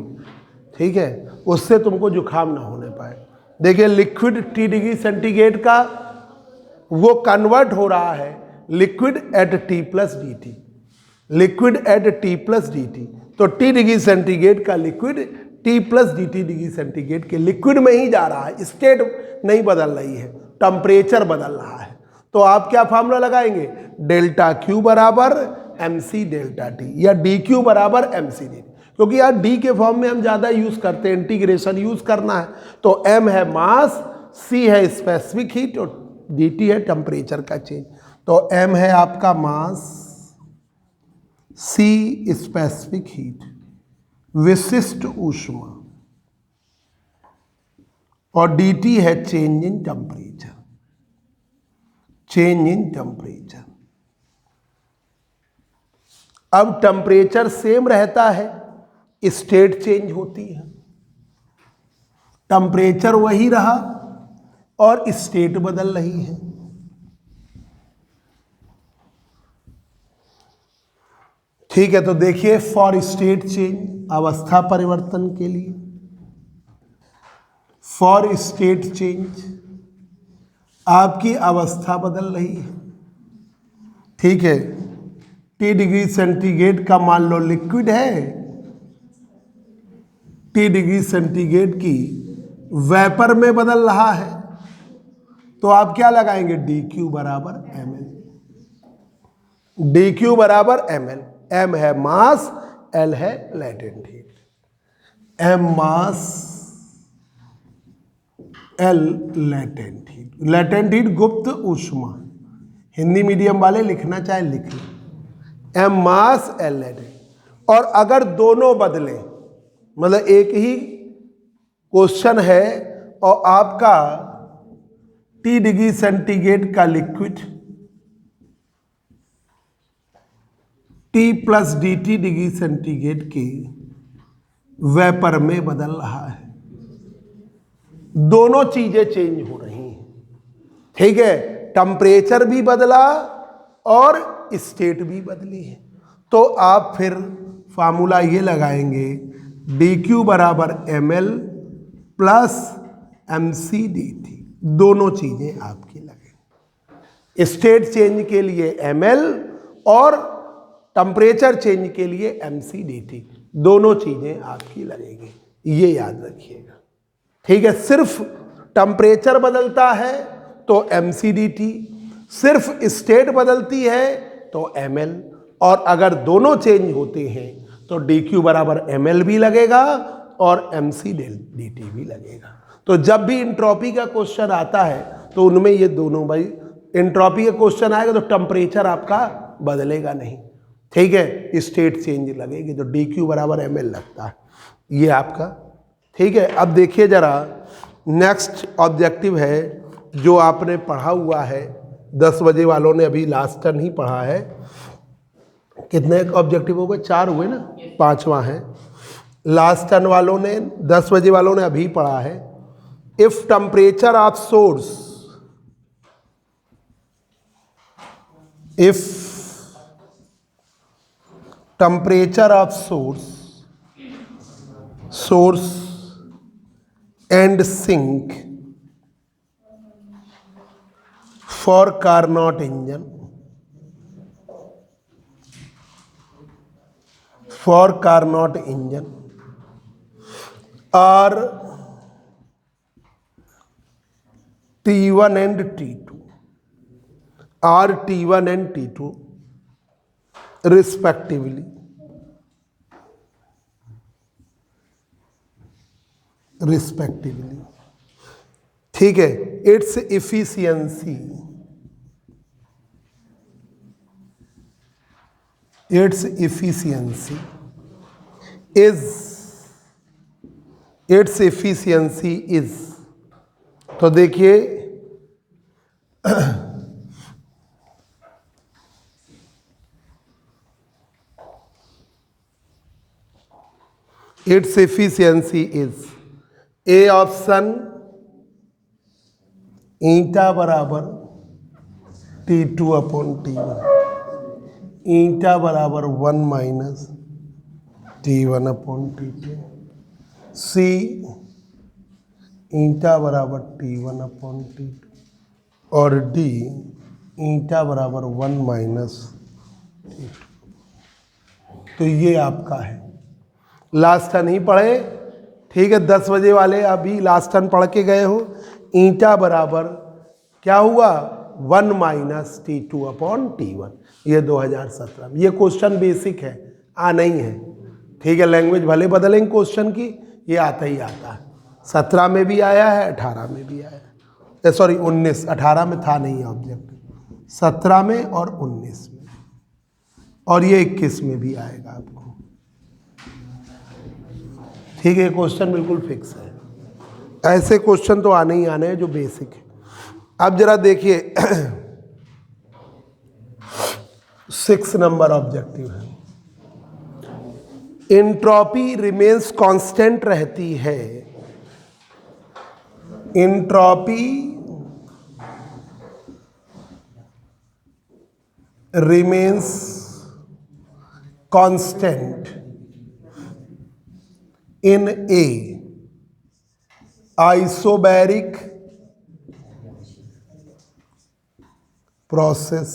ठीक है, उससे तुमको जुकाम ना होने पाए। देखिए लिक्विड T डिग्री सेंटीग्रेड का वो कन्वर्ट हो रहा है liquid at T plus D T, liquid at T plus D T. तो T डिग्री सेंटीग्रेड का liquid T plus D T degree centigrade के लिक्विड में ही जा रहा है, स्टेट नहीं बदल रही है, टेम्परेचर बदल रहा है। तो आप क्या फार्मूला लगाएंगे, डेल्टा क्यू बराबर एम सी डेल्टा टी, या डी क्यू बराबर एम सी डी टी, क्योंकि यार डी के फॉर्म में हम ज़्यादा यूज़ करते हैं, इंटीग्रेशन यूज़ करना है। तो एम है मास, सी है स्पेसिफिक हीट और डी टी है टेम्परेचर का चेंज। तो एम है आपका मास, सी स्पेसिफिक हीट विशिष्ट ऊष्मा, और डी टी है change in temperature, change in temperature. अब टेम्परेचर सेम रहता है, स्टेट चेंज होती है, टेम्परेचर वही रहा और स्टेट बदल रही है। ठीक है, तो देखिए फॉर स्टेट चेंज, अवस्था परिवर्तन के लिए, फॉर स्टेट चेंज आपकी अवस्था बदल रही है, ठीक है, T डिग्री सेंटीग्रेड का मान लो लिक्विड है, T डिग्री सेंटीग्रेड की वेपर में बदल रहा है, तो आप क्या लगाएंगे, dq बराबर ml। dq बराबर ml, m है मास, l है लेटेंट हीट। m मास, l latent heat. Latent heat गुप्त ऊष्मा, हिंदी मीडियम वाले लिखना चाहे लिख लें, m मास l लेटेंट। और अगर दोनों बदले, मतलब एक ही क्वेश्चन है और आपका T डिग्री सेंटीग्रेड का liquid T plus dt degree centigrade के वेपर में बदल रहा है, दोनों चीजें चेंज हो रही हैं, ठीक है, टेम्परेचर भी बदला और स्टेट भी बदली है, तो आप फिर फार्मूला ये लगाएंगे dq बराबर ml प्लस mc dt, दोनों चीजें आपकी लगेंगी। स्टेट चेंज के लिए ml और टेम्परेचर चेंज के लिए mc dt, दोनों चीजें आपकी लगेगी, ये याद रखिएगा, ठीक है। सिर्फ टेम्परेचर बदलता है तो mc dt, सिर्फ स्टेट बदलती है तो ml, और अगर दोनों चेंज होते हैं तो dq बराबर ml भी लगेगा और mc dt भी लगेगा। तो जब भी इंट्रॉपी का क्वेश्चन आता है तो उनमें ये दोनों, भाई इंट्रॉपी का क्वेश्चन आएगा तो टेम्परेचर आपका बदलेगा नहीं, ठीक है, स्टेट चेंज लगेगी, तो dq बराबर ml लगता है, ये आपका, ठीक है। अब देखिए जरा, नेक्स्ट ऑब्जेक्टिव है जो आपने पढ़ा हुआ है, 10 बजे वालों ने अभी लास्ट टर्न ही पढ़ा है। कितने ऑब्जेक्टिव हो गए, 4 हुए ना, 5वां है। लास्ट टर्न वालों ने, 10 बजे वालों ने अभी पढ़ा है, if temperature of source, if temperature of source and sink for Carnot engine, for Carnot engine are T1 and T2, are T1 and T2 respectively, ठीक है। Its efficiency, its efficiency is, तो देखिए its efficiency is, A option eta बराबर T2 upon T1, ईटा बराबर 1 minus T1 upon T2, सी ईटा बराबर T1 upon T2, और D ईटा बराबर 1 minus T2। तो ये आपका है, लास्ट टर्न ही पढ़े, ठीक है। 10 बजे वाले अभी लास्ट टर्न पढ़ के गए हो। ईटा बराबर क्या हुआ, 1 माइनस T2 अपॉन T1, ये 2017 में, ये क्वेश्चन बेसिक है, आना ही है, ठीक है। लैंग्वेज भले बदलेंगे क्वेश्चन की, ये आता ही आता है। 17 में भी आया है, 18 में भी आया है, सॉरी 19, 18 में था नहीं ऑब्जेक्ट, 17 में और 19 में, और ये 21 में भी आएगा आपको, ठीक है। क्वेश्चन बिल्कुल फिक्स है, ऐसे क्वेश्चन तो आने ही आने हैं जो बेसिक है। अब जरा देखिए 6 नंबर ऑब्जेक्टिव है, एंट्रोपी रिमेन्स कांस्टेंट रहती है, entropy remains constant in A isobaric process,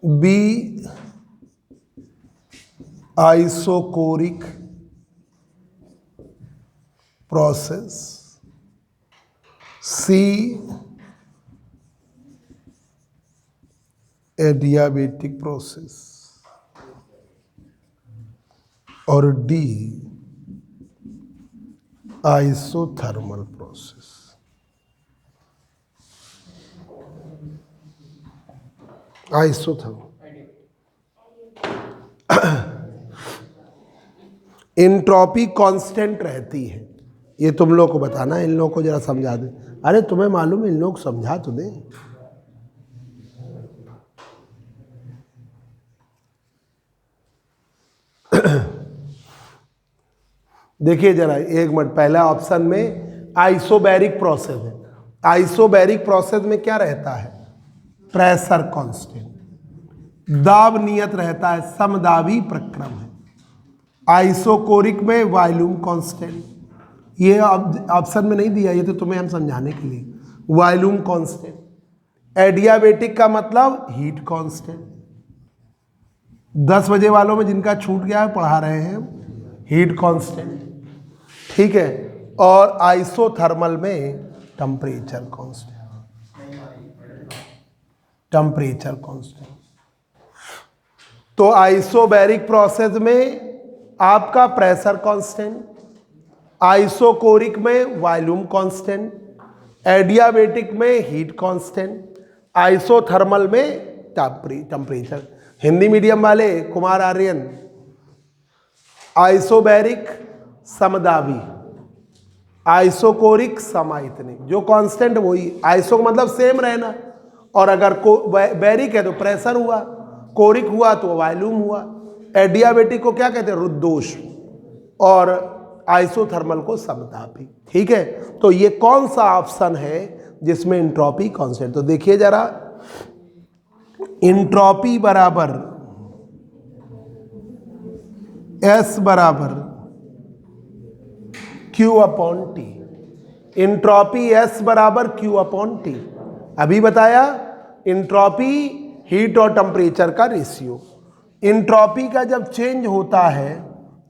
B isochoric process, C adiabatic process और D isothermal process. Isothermal entropy constant रहती है, ये तुम लोग को बताना है। इन लोगों को जरा समझा दे। अरे तुम्हें मालूम है, इन लोग समझा तो दे। देखिए जरा एक मिनट, पहला ऑप्शन में आइसोबैरिक प्रोसेस है। आइसोबैरिक प्रोसेस में क्या रहता है? प्रेशर कांस्टेंट, दाब नियत रहता है, समदाबी प्रक्रम है। आइसोकोरिक में वॉल्यूम कांस्टेंट, ये ऑप्शन में नहीं दिया, ये तो तुम्हें हम समझाने के लिए। Volume constant. एडियाबेटिक का मतलब हीट कांस्टेंट। 10 बजे वालों में जिनका छूट गया है पढ़ा रहे हैं, हीट कांस्टेंट, ठीक है। और आइसोथर्मल में टेम्परेचर कांस्टेंट, टेम्परेचर कांस्टेंट। तो आइसोबैरिक प्रोसेस में आपका प्रेशर कांस्टेंट, आइसोकोरिक में वॉल्यूम कांस्टेंट, एडियाबेटिक में हीट कांस्टेंट, आइसोथर्मल में टेम्परेचर। हिंदी मीडियम वाले कुमार आर्यन, आइसोबैरिक समदाबी, आइसोकोरिक समाइतनिक। जो कांस्टेंट वही, आइसो का मतलब सेम रहना, और अगर बैरिक है तो प्रेशर हुआ, कोरिक हुआ तो वॉल्यूम हुआ। एडियाबेटिक को क्या कहते हैं? रुद्धोष, और आइसोथर्मल को समतापी, ठीक है। तो ये कौन सा ऑप्शन है जिसमें एंट्रोपी कांस्टेंट? तो देखिए जरा, एंट्रोपी बराबर S बराबर Q upon T. Entropy S बराबर Q अपॉन टी। अभी बताया, एंट्रोपी हीट और टेम्परेचर का रेशियो। एंट्रोपी का जब चेंज होता है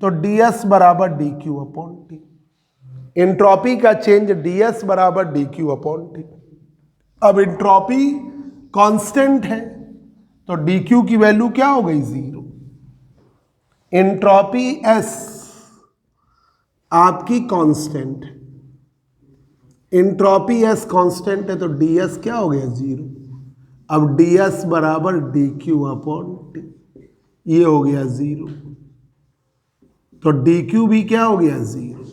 तो ds बराबर dq अपॉन टी। एंट्रोपी का चेंज ds बराबर dq अपॉन टी। अब एंट्रोपी कांस्टेंट है तो dq की वैल्यू क्या हो गई? 0। एंट्रोपी S आपकी कांस्टेंट, एंट्रोपी S कांस्टेंट है तो ds क्या हो गया? 0। अब ds बराबर dq अपॉन टी, ये हो गया 0। तो dq भी क्या हो गया? 0।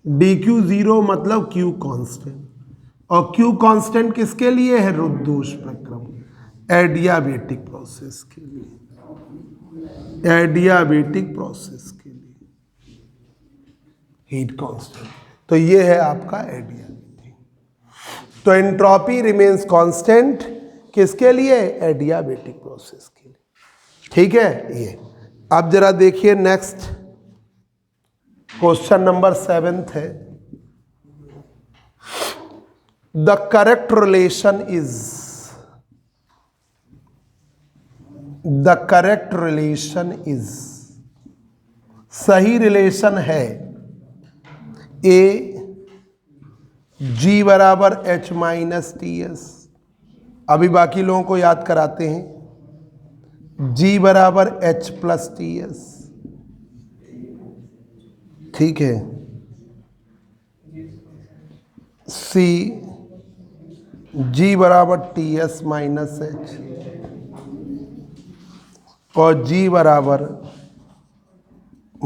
dq 0 मतलब q कांस्टेंट, और q कांस्टेंट किसके लिए है? रुद्धोष प्रक्रम, एडियाबेटिक प्रोसेस के लिए, एडियाबेटिक प्रोसेस के लिए हीट कांस्टेंट। तो ये है आपका एडियाबेटिक। तो एंट्रोपी रिमेन्स कांस्टेंट किसके लिए? एडियाबेटिक प्रोसेस के लिए, ठीक है। ये अब जरा देखिए नेक्स्ट क्वेश्चन नंबर 7 है। The correct relation is, the correct relation is, सही रिलेशन है ए G बराबर H माइनस टी एस। अभी बाकी लोगों को याद कराते हैं। G बराबर H प्लस टी एस, ठीक है। C G बराबर टी एस माइनस H, और G बराबर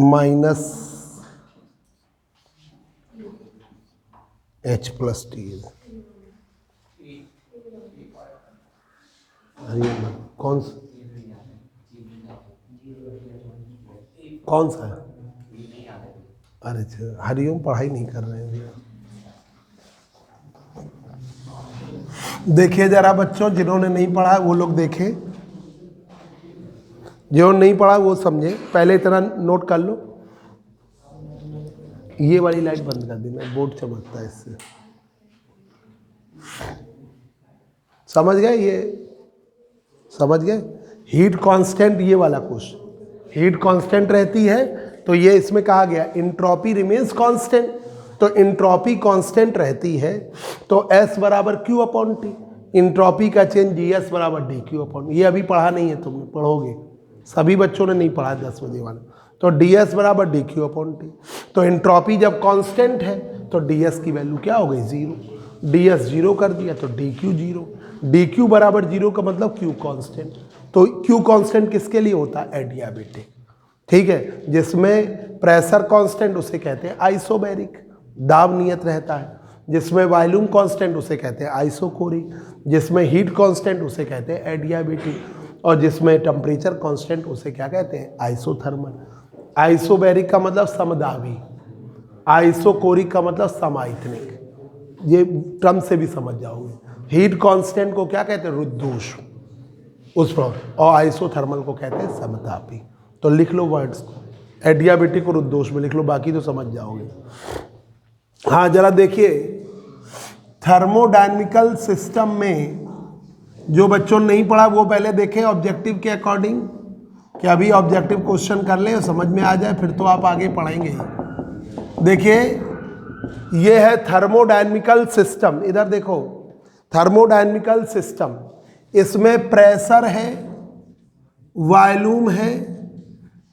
minus H plus T S. कौन सा कौन सा है? अरे हरिओम पढ़ाई नहीं कर रहे हैं भैया। देखिए जरा बच्चों, जिन्होंने नहीं पढ़ा वो लोग देखें, जिन्होंने नहीं पढ़ा वो समझे। पहले इतना नोट कर लो। ये वाली लाइट बंद कर देना, बोर्ड चमकता है इससे, समझ गए? ये समझ गए? हीट कांस्टेंट, ये वाला क्वेश्चन हीट कांस्टेंट रहती है तो ये इसमें कहा गया इंट्रोपी रिमेन्स कांस्टेंट, तो इंट्रोपी कांस्टेंट रहती है तो S बराबर Q अपॉन T, इंट्रोपी का चेंज GS बराबर DQ अपॉन, ये अभी पढ़ा नहीं है तुमने, पढ़ोगे, सभी बच्चों ने नहीं पढ़ा 10 बजे वाला, तो DS बराबर DQ अपॉन T। तो इंट्रोपी जब कांस्टेंट है तो DS की वैल्यू क्या हो गई 0, DS 0 कर दिया तो DQ 0, DQ बराबर 0 का मतलब Q कांस्टेंट, तो Q कांस्टेंट किसके लिए होता है? एडियाबेटिक, ठीक है। जिसमें प्रेशर कांस्टेंट उसे कहते हैं आइसोबैरिक, दाब नियत रहता है। जिसमें वॉल्यूम कांस्टेंट उसे कहते हैं आइसोकोरिक, जिसमें हीट कांस्टेंट उसे कहते हैं एडियाबेटिक, और जिसमें टेम्परेचर कांस्टेंट उसे क्या कहते हैं? आइसोथर्मल। आइसोबैरिक का मतलब समदाबी, आइसोकोरिक का मतलब समायतनिक, ये टर्म से भी समझ जाओगे। हीट कांस्टेंट को क्या कहते हैं? रुद्धोष्ण, उस पर, और आइसोथर्मल को कहते हैं समतापी। तो लिख लो वर्ड्स को, एडियाबेटिक और रुद्धोष्ण में लिख लो, बाकी तो समझ जाओगे। हाँ जरा देखिए, थर्मोडायनेमिकल सिस्टम में जो बच्चों ने नहीं पढ़ा वो पहले देखें ऑब्जेक्टिव के अकॉर्डिंग, कि अभी ऑब्जेक्टिव क्वेश्चन कर लें और समझ में आ जाए, फिर तो आप आगे पढ़ेंगे। देखिए ये है थर्मोडायनेमिकल सिस्टम, इधर देखो थर्मोडायनेमिकल सिस्टम, इसमें प्रेशर है, वॉल्यूम है,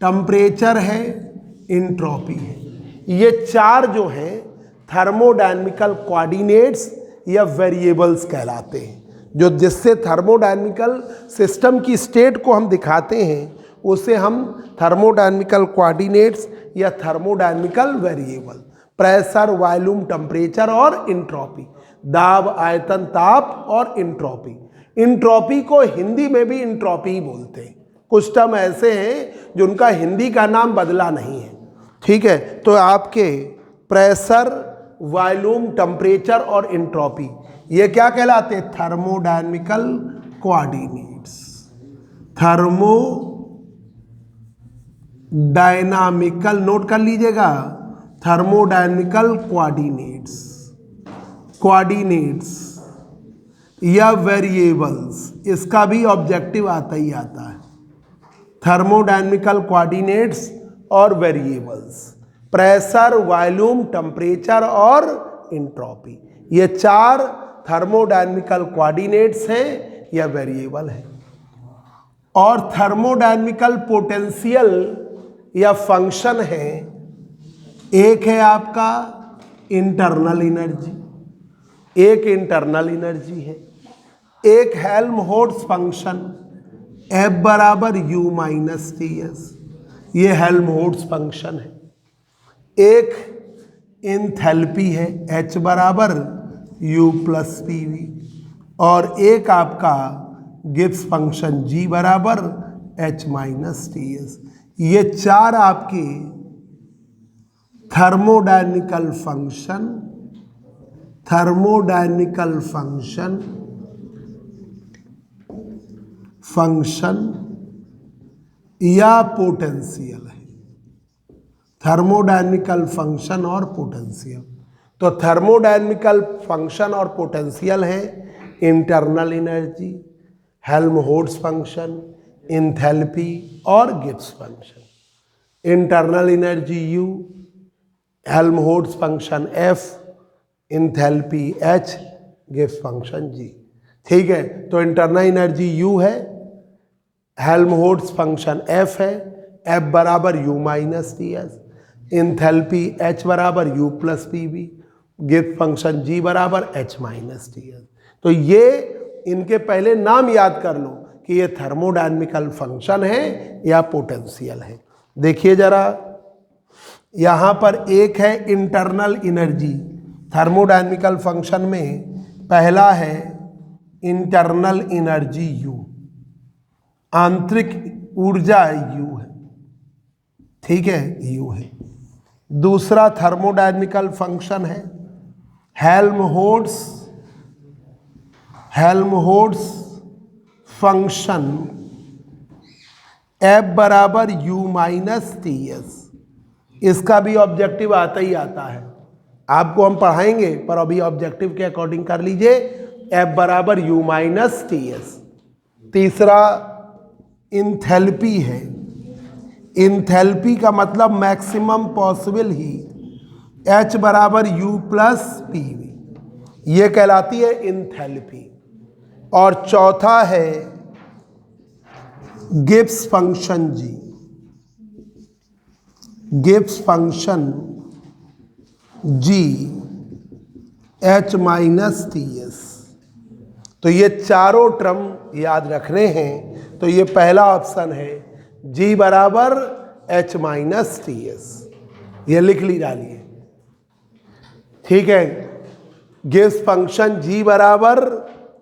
टेम्परेचर है, इंट्रोपी है, ये चार जो हैं थर्मोडायनेमिकल कोऑर्डिनेट्स या वेरिएबल्स कहलाते हैं, जो जिससे थर्मोडायनेमिकल सिस्टम की स्टेट को हम दिखाते हैं उसे हम थर्मोडायनेमिकल कोऑर्डिनेट्स या thermodynamical variable, pressure, volume, temperature और इंट्रोपी, दाब, आयतन, ताप और इंट्रोपी। इंट्रोपी को हिंदी में भी इंट्रोपी ही बोलते हैं, कुछ टर्म ऐसे हैं जो उनका हिंदी का नाम बदला नहीं है, ठीक है। तो आपके प्रेशर, वॉल्यूम, टेम्परेचर और इंट्रोपी ये क्या कहलाते हैं? थर्मोडायनेमिकल कोऑर्डिनेट्स, थर्मोडायनामिकल, नोट कर लीजिएगा, थर्मोडायनेमिकल कोऑर्डिनेट्स, कोऑर्डिनेट्स या वेरिएबल्स, इसका भी ऑब्जेक्टिव आता ही आता है। थर्मोडायनेमिकल कोऑर्डिनेट्स और वेरिएबल्स, प्रेशर, वॉल्यूम, टेम्परेचर और इंट्रोपी, ये चार थर्मोडायनेमिकल कोऑर्डिनेट्स हैं या वेरिएबल हैं। और थर्मोडायनेमिकल पोटेंशियल या फंक्शन है, एक है आपका इंटरनल एनर्जी, एक इंटरनल एनर्जी है, एक हेल्महोल्ट्ज फंक्शन F बराबर U माइनस TS, ये हेल्महोल्ट्ज फंक्शन है, एक एंथैल्पी है H बराबर U प्लस PV, और एक आपका गिब्स फंक्शन G बराबर H माइनस TS। ये चार आपके थर्मोडायनेमिकल फंक्शन, थर्मोडायनेमिकल फंक्शन या पोटेंशियल है, थर्मोडायनेमिकल फंक्शन और पोटेंशियल। तो थर्मोडायनेमिकल फंक्शन और पोटेंशियल है internal energy, Helmholtz function, enthalpy और Gibbs function. Internal energy U, Helmholtz function F, enthalpy H, Gibbs function G, ठीक है। तो इंटरनल एनर्जी U है, हेल्महोल्ट्ज फंक्शन F है, F बराबर U minus TS, enthalpy H बराबर U plus PV, Gibbs function G बराबर H minus TS। तो ये इनके पहले नाम याद कर लो कि ये थर्मोडायनेमिकल फंक्शन है या पोटेंशियल है। देखिए जरा, यहाँ पर एक है इंटरनल एनर्जी, थर्मोडायनेमिकल फंक्शन में पहला है इंटरनल एनर्जी U, आंतरिक ऊर्जा U है, ठीक है, U है। दूसरा थर्मोडायनेमिकल फंक्शन है हेल्महोल्ट्ज फंक्शन F बराबर U माइनस TS, इसका भी ऑब्जेक्टिव आता ही आता है, आपको हम पढ़ाएंगे पर अभी ऑब्जेक्टिव के अकॉर्डिंग कर लीजिए। F बराबर U माइनस TS, तीसरा इंथैल्पी है। इंथैल्पी का मतलब मैक्सिमम पॉसिबल हीट, H बराबर U प्लस PV, ये कहलाती है इंथैल्पी। और चौथा है Gibbs function G, Gibbs function G H minus TS। तो ये चारों टर्म याद रखने हैं, तो ये पहला ऑप्शन है G बराबर H माइनस TS, ये लिख ली डालिए। ठीक है, गिब्स फंक्शन G बराबर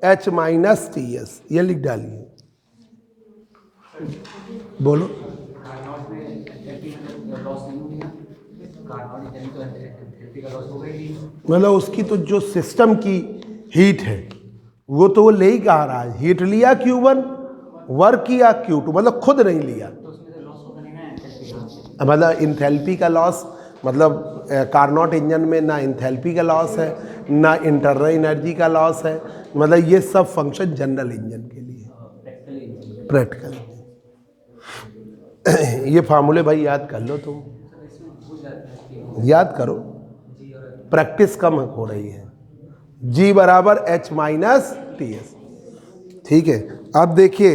H माइनस TS, ये लिख डालिए। बोलो। मतलब उसकी तो जो सिस्टम की हीट है वो तो वो ले ही कहा रहा है, हीट लिया Q1, वर्क किया Q2, मतलब खुद नहीं लिया। मतलब इंथैल्पी का लॉस, मतलब कारनॉट इंजन में ना इंथैल्पी का लॉस है ना इंटरनल एनर्जी का लॉस है, मतलब ये सब फंक्शन जनरल इंजन के लिए, प्रैक्टिकल। ये फार्मूले भाई याद कर लो, तुम याद करो, प्रैक्टिस कम हो रही है। G बराबर H माइनस TS। ठीक है, अब देखिए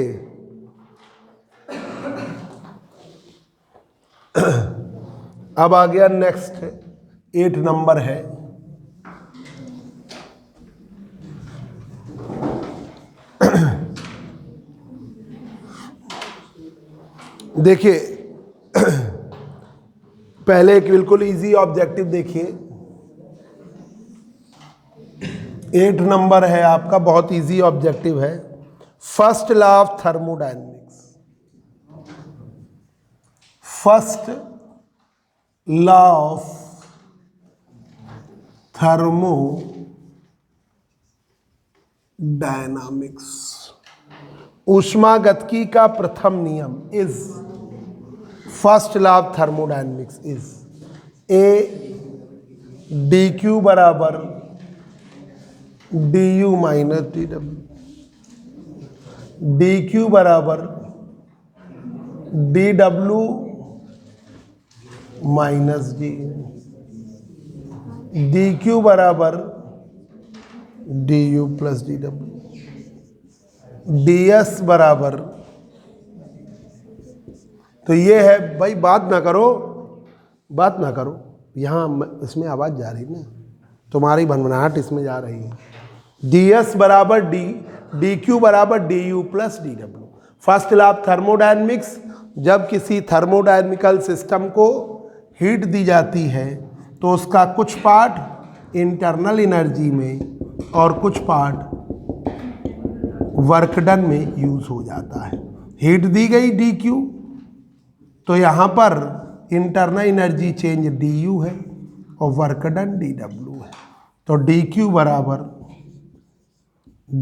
अब आ गया नेक्स्ट 8 नंबर है। देखिए पहले एक बिल्कुल इजी ऑब्जेक्टिव देखिए, 8 नंबर है आपका, बहुत इजी ऑब्जेक्टिव है। First law of thermodynamics, first law of thermodynamics, ऊष्मागतिकी का प्रथम नियम is, first law of thermodynamics is A dq बराबर du माइनस dw, dq बराबर dw माइनस d, dq बराबर du प्लस dw, ds बराबर, तो ये है भाई, बात ना करो, बात ना करो, यहाँ इसमें आवाज़ जा रही ना, तुम्हारी भनभनाहट इसमें जा रही है। ds बराबर dq बराबर du plus dw। First law of thermodynamics, जब किसी थर्मोडायनेमिकल सिस्टम को हीट दी जाती है तो उसका कुछ पार्ट इंटरनल एनर्जी में और कुछ पार्ट वर्क डन में यूज हो जाता है। हीट दी गई dq, तो यहाँ पर इंटरनल एनर्जी चेंज du है और वर्क डन dw है, तो dq बराबर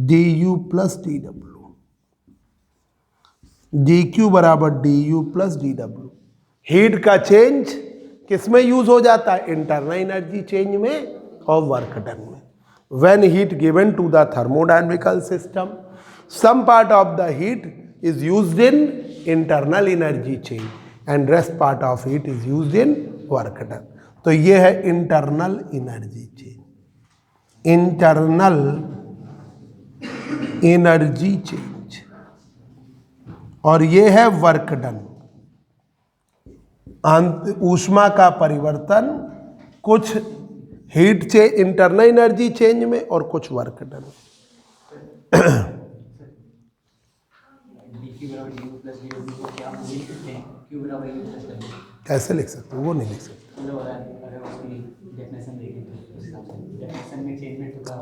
du प्लस dw, dq बराबर du प्लस dw। हीट का चेंज किस में यूज हो जाता है? इंटरनल एनर्जी चेंज में और वर्क डन में। When heat given to the thermodynamical system, some part of the heat is used in internal energy change and rest part of heat is used in work done. तो ये है internal energy change, internal energy change, और ये है work done, ऊष्मा का परिवर्तन, कुछ हीट चे इंटरनल एनर्जी चेंज में और कुछ वर्क डन। कैसे लिख सकते हो? वो नहीं लिख सकते।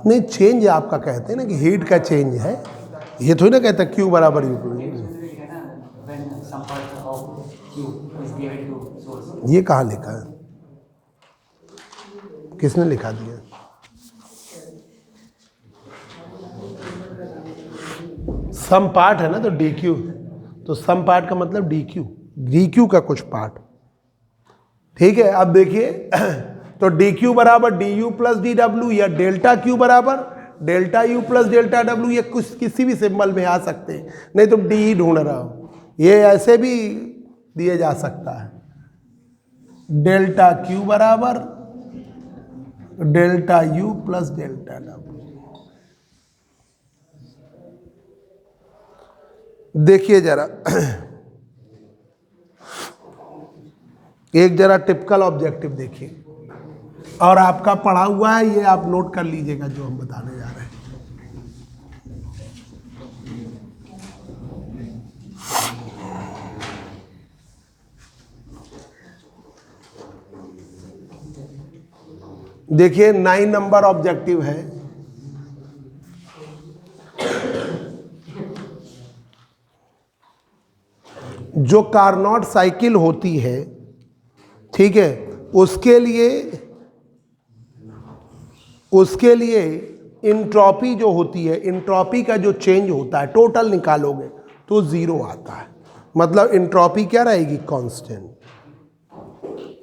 नहीं, चेंज आपका कहते हैं ना कि हीट का चेंज है, ये थोड़ी ना कहता Q बराबर U प्लस। ये कहाँ लिखा है? किसने लिखा दिया? सम पार्ट है ना, तो dq, तो सम पार्ट का मतलब dq का कुछ पार्ट। ठीक है, अब देखिए तो dq बराबर du प्लस dw या डेल्टा q बराबर delta U plus delta W, ये कुछ किसी भी सिंबल में आ सकते हैं, नहीं तो डी ढूंढ रहा हो, ये ऐसे भी दिए जा सकता है। डेल्टा क्यू बराबर delta U plus delta W. देखिए जरा एक जरा टिपिकल ऑब्जेक्टिव देखिए, और आपका पढ़ा हुआ है, ये आप नोट कर लीजिएगा जो हम बताने जा रहे हैं। देखिए 9 नंबर ऑब्जेक्टिव है। जो कार्नोट साइकिल होती है, ठीक है, उसके लिए इंट्रॉपी जो होती है, इंट्रॉपी का जो चेंज होता है, टोटल निकालोगे तो 0 आता है। मतलब इंट्रॉपी क्या रहेगी? कांस्टेंट।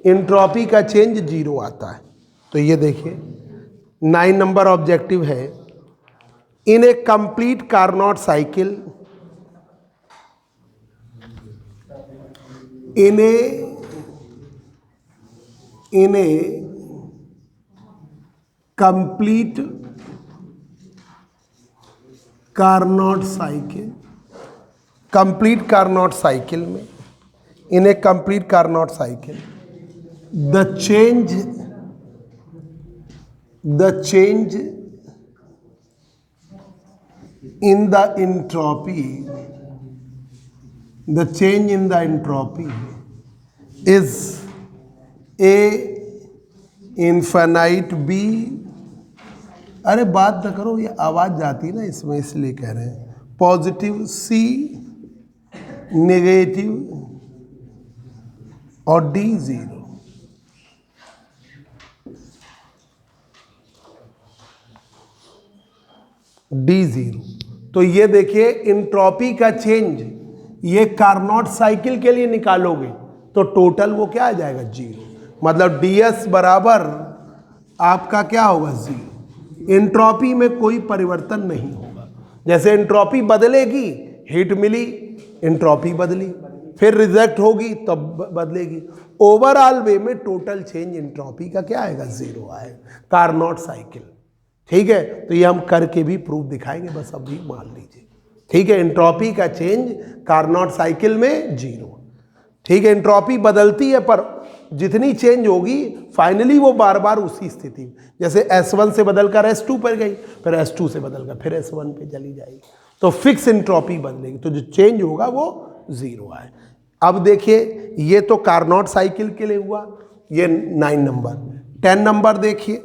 इंट्रॉपी का चेंज 0 आता है। तो ये देखिए 9 नंबर ऑब्जेक्टिव है। In a complete Carnot cycle, in a complete Carnot cycle, complete Carnot cycle में, in a complete Carnot cycle, the change in the entropy, the change in the entropy is A infinite B। अरे बात ना करो, ये आवाज़ जाती है ना इसमें, इसलिए कह रहे हैं। पॉजिटिव C, नेगेटिव और D 0। D 0। तो ये देखिए इंट्रॉपी का चेंज, ये कार्नोट साइकिल के लिए निकालोगे तो टोटल वो क्या आ जाएगा? 0। मतलब ds बराबर आपका क्या होगा? 0। एंट्रोपी में कोई परिवर्तन नहीं होगा। जैसे एंट्रोपी बदलेगी, हीट मिली, एंट्रोपी बदली, फिर रिजेक्ट होगी तब बदलेगी। ओवरऑल वे में टोटल चेंज एंट्रोपी का क्या आएगा? 0 आएगा। कार्नोट साइकिल, ठीक है। तो ये हम करके भी प्रूफ दिखाएंगे, बस अभी मान लीजिए, ठीक है। एंट्रोपी का चेंज कार्नोट साइकिल में 0, ठीक है। एंट्रोपी बदलती है पर जितनी चेंज होगी फाइनली वो बार बार उसी स्थिति में, जैसे S1 से बदलकर S2 पर गई, फिर S2 से बदलकर फिर S1 पे चली जाएगी, तो फिक्स एंट्रोपी बदलेगी, तो जो चेंज होगा वो 0 आए। अब देखिए ये तो कार्नोट साइकिल के लिए हुआ, ये 9 नंबर। 10 नंबर देखिए,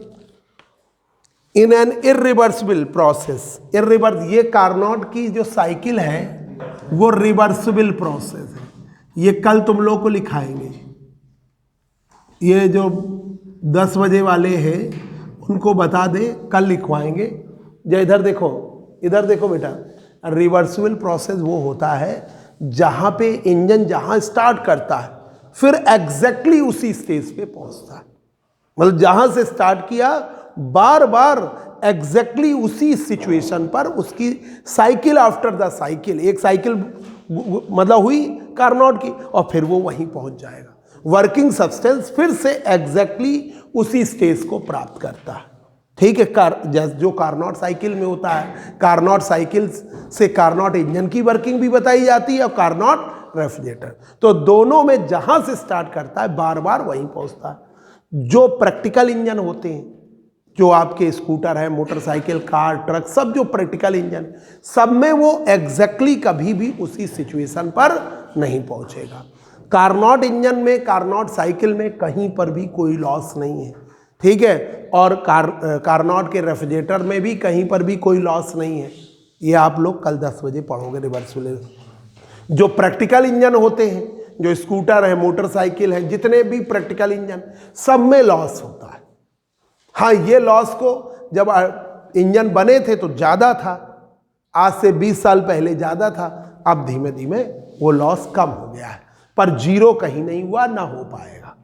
इन एन इरिवर्सिबल प्रोसेस, इरिवर्स, ये कार्नोट की जो साइकिल है वो रिवर्सिबल प्रोसेस है। ये कल तुम लोग को लिखाएंगे, ये जो 10 बजे वाले हैं उनको बता दे, कल लिखवाएंगे। जो इधर देखो बेटा, रिवर्सिबल प्रोसेस वो होता है जहाँ पे इंजन जहाँ स्टार्ट करता है फिर एग्जैक्टली उसी स्टेज पे पहुँचता है। मतलब जहाँ से स्टार्ट किया बार बार एग्जैक्टली उसी सिचुएशन पर उसकी साइकिल आफ्टर द साइकिल, एक साइकिल मतलब हुई कार्नोट की और फिर वो वहीं पहुंच जाएगा। वर्किंग सब्सटेंस फिर से एग्जैक्टली उसी स्टेज को प्राप्त करता है, ठीक है। जो कार्नोट साइकिल में होता है, कार्नोट साइकिल से कार्नोट इंजन की वर्किंग भी बताई जाती है और कार्नोट रेफ्रिजरेटर, तो दोनों में जहां से स्टार्ट करता है बार बार वहीं पहुंचता है। जो प्रैक्टिकल इंजन होते हैं, जो आपके स्कूटर है, मोटरसाइकिल, कार, ट्रक, सब जो प्रैक्टिकल इंजन, सब में वो एग्जैक्टली कभी भी उसी सिचुएशन पर नहीं पहुंचेगा। कार्नोट इंजन में, कार्नोट साइकिल में कहीं पर भी कोई लॉस नहीं है, ठीक है। और कार्नोट के रेफ्रिजरेटर में भी कहीं पर भी कोई लॉस नहीं है। ये आप लोग कल 10 बजे पढ़ोगे रिवर्सिबल। जो प्रैक्टिकल इंजन होते हैं, जो स्कूटर है, मोटरसाइकिल है, जितने भी प्रैक्टिकल इंजन, सब में लॉस होता है। हाँ, ये लॉस को जब इंजन बने थे तो ज़्यादा था, आज से 20 साल पहले ज़्यादा था, अब धीमे धीमे वो लॉस कम हो गया है, पर 0 कहीं नहीं हुआ, ना हो पाएगा,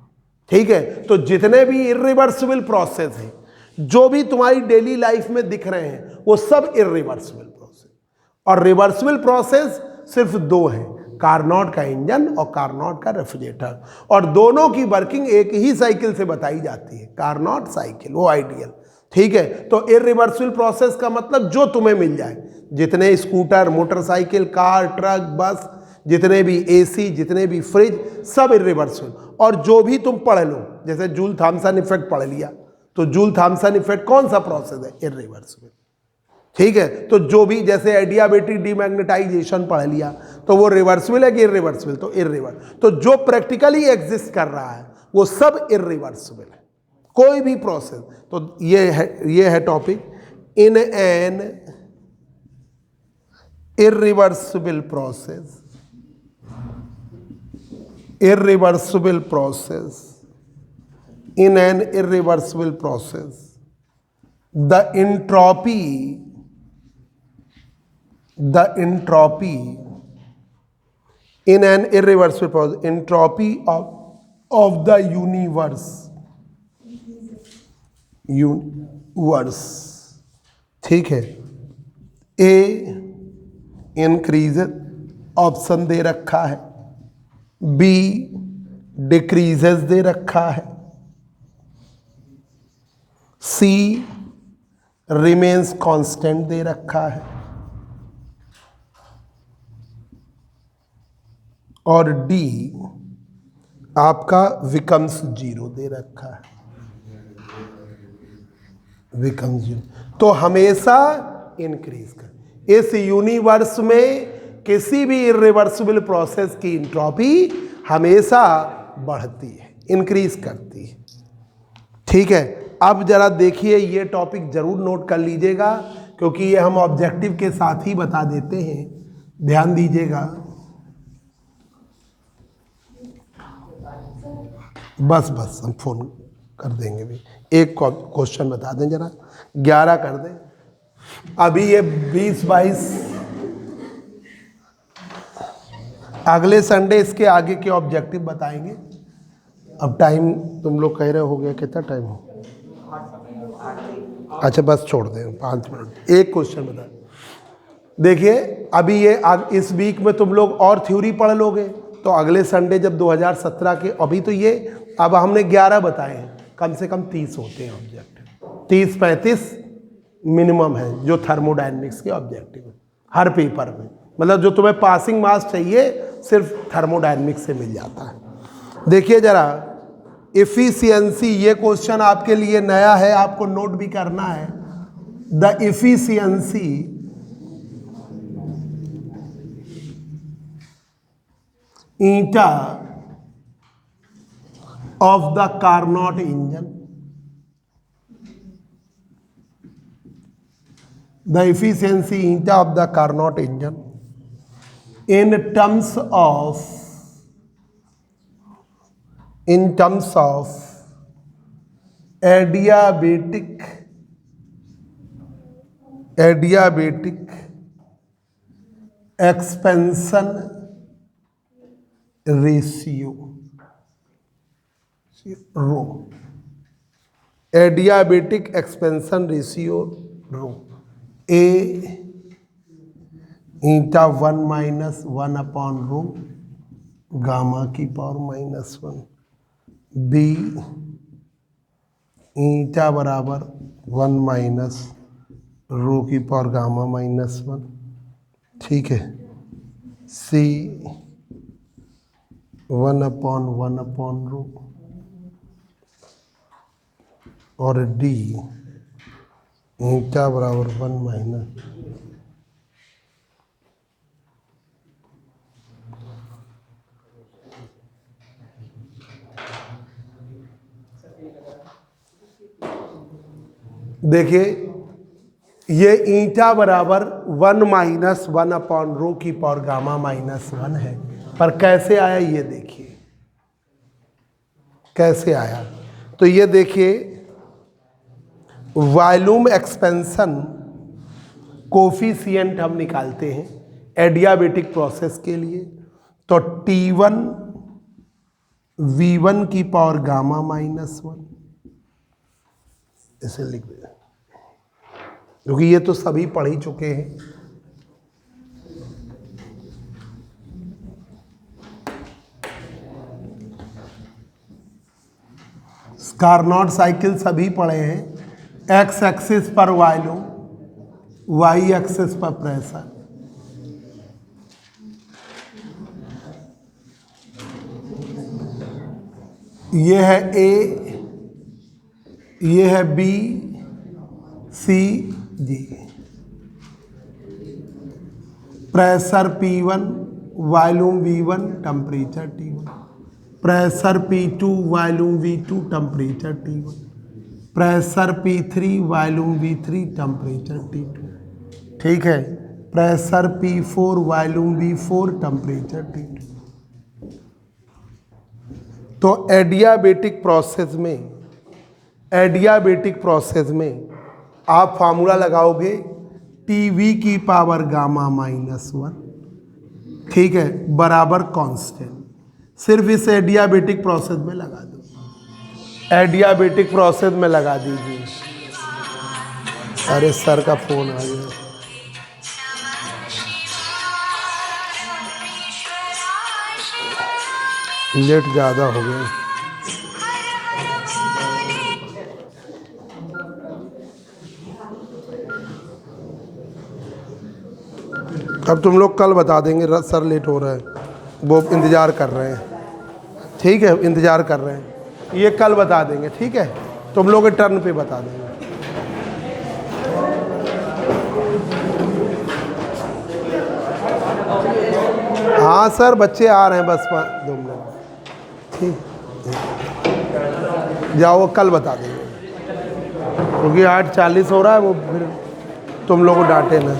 ठीक है। तो जितने भी इरिवर्सिबल प्रोसेस हैं, जो भी तुम्हारी डेली लाइफ में दिख रहे हैं वो सब इरिवर्सिबल प्रोसेस। और रिवर्सिबल प्रोसेस सिर्फ दो हैं, कार्नोट का इंजन और कार्नोट का रेफ्रिजरेटर, और दोनों की वर्किंग एक ही साइकिल से बताई जाती है, कार्नोट साइकिल, वो आइडियल। ठीक है, तो इरिवर्सिबल प्रोसेस का मतलब जो तुम्हें मिल जाए, जितने स्कूटर, मोटरसाइकिल, कार, ट्रक, बस, जितने भी एसी, जितने भी फ्रिज, सब इरिवर्सिबल। और जो भी तुम पढ़ लो, जैसे जूल थॉमसन इफेक्ट पढ़ लिया, तो जूल थॉमसन इफेक्ट कौन सा प्रोसेस है? इरिवर्सिबल। ठीक है, तो जो भी जैसे एडियाबेटिक डीमैग्नेटाइजेशन पढ़ लिया, तो वो रिवर्सिबल है कि इरिवर्सिबल? तो इरिवर्सिबल। तो जो प्रैक्टिकली एग्जिस्ट कर रहा है वो सब इरिवर्सिबल है, कोई भी प्रोसेस। तो ये है topic, in an irreversible process, irreversible process, in an irreversible process, the entropy in an irreversible process, entropy of the universe, ठीक है, ए इंक्रीज ऑप्शन दे रखा है, बी डिक्रीजेस दे रखा है, सी रिमेन्स कांस्टेंट दे रखा है, और डी आपका बिकम्स जीरो दे रखा है, बिकम्स जीरो। तो हमेशा इंक्रीज कर। इस यूनिवर्स में किसी भी इरिवर्सिबल प्रोसेस की एंट्रोपी हमेशा बढ़ती है, इंक्रीज करती है। ठीक है, अब जरा देखिए, ये टॉपिक जरूर नोट कर लीजिएगा, क्योंकि ये हम ऑब्जेक्टिव के साथ ही बता देते हैं, ध्यान दीजिएगा। बस हम फोन कर देंगे भी, एक क्वेश्चन बता दें जरा, 11 कर दें। अभी ये 20-22, अगले संडे इसके आगे के ऑब्जेक्टिव बताएंगे। अब टाइम तुम लोग कह रहे हो गया, कितना टाइम हो? अच्छा बस छोड़ दें, 5 मिनट, एक क्वेश्चन बता। देखिए अभी ये इस वीक में तुम लोग और थ्योरी पढ़ लोगे, तो अगले संडे जब 2017 के, अभी तो ये अब हमने 11 बताए हैं, कम से कम 30 होते हैं ऑब्जेक्टिव, 30-35 मिनिमम है जो थर्मोडायनेमिक्स के ऑब्जेक्टिव है हर पेपर में। मतलब जो तुम्हें पासिंग मार्क्स चाहिए सिर्फ थर्मोडायनेमिक्स से मिल जाता है। देखिए जरा इफिशियंसी, ये क्वेश्चन आपके लिए नया है, आपको नोट भी करना है। The efficiency eta of the Carnot engine, the efficiency eta of the Carnot engine in terms of adiabatic expansion ratio, rho, adiabatic expansion ratio rho, A eta 1 - 1 upon rho gamma की power -1, B ईटा बराबर 1 - रो की power gamma -1, ठीक है, सी 1/1 upon rho, और D ईटा बराबर 1 - देखिए ये ईटा बराबर 1 - 1 अपॉन रो की पावर गामा -1 है, पर कैसे आया ये देखिए, कैसे आया। तो ये देखिए वॉल्यूम एक्सपेंशन कोफिशिएंट हम निकालते हैं एडियाबेटिक प्रोसेस के लिए, तो T1 V1 की पावर गामा -1 इसे लिख दे, क्योंकि ये तो सभी पढ़ ही चुके हैं। कार्नोट साइकिल सभी पढ़े हैं। एक्स एक्सिस पर वॉल्यूम, वाई एक्सिस पर प्रेशर। ये है ए, ये है B, C, G. Pressure P1, volume V1, temperature T1। Pressure P2, volume V2, temperature T1। Pressure P3, volume V3, temperature T2। ठीक है। Pressure P4, volume V4, temperature T2। तो adiabatic process में आप formula लगाओगे TV की power gamma -1, ठीक है, बराबर कांस्टेंट। सिर्फ इस एडियाबेटिक प्रोसेस में लगा दो, एडियाबेटिक प्रोसेस में लगा दीजिए। अरे सर का फोन आ गया, लेट ज़्यादा हो गया। अब तुम लोग कल बता देंगे, सर लेट हो रहा है, वो इंतज़ार कर रहे हैं। ठीक है, इंतज़ार कर रहे हैं, ये कल बता देंगे। ठीक है, तुम लोग के टर्न पे बता देंगे। हाँ सर, बच्चे आ रहे हैं बस 2 मिनट। ठीक, जाओ, वो कल बता देंगे, क्योंकि 8:40 हो रहा है, वो फिर तुम लोग को डांटे ना।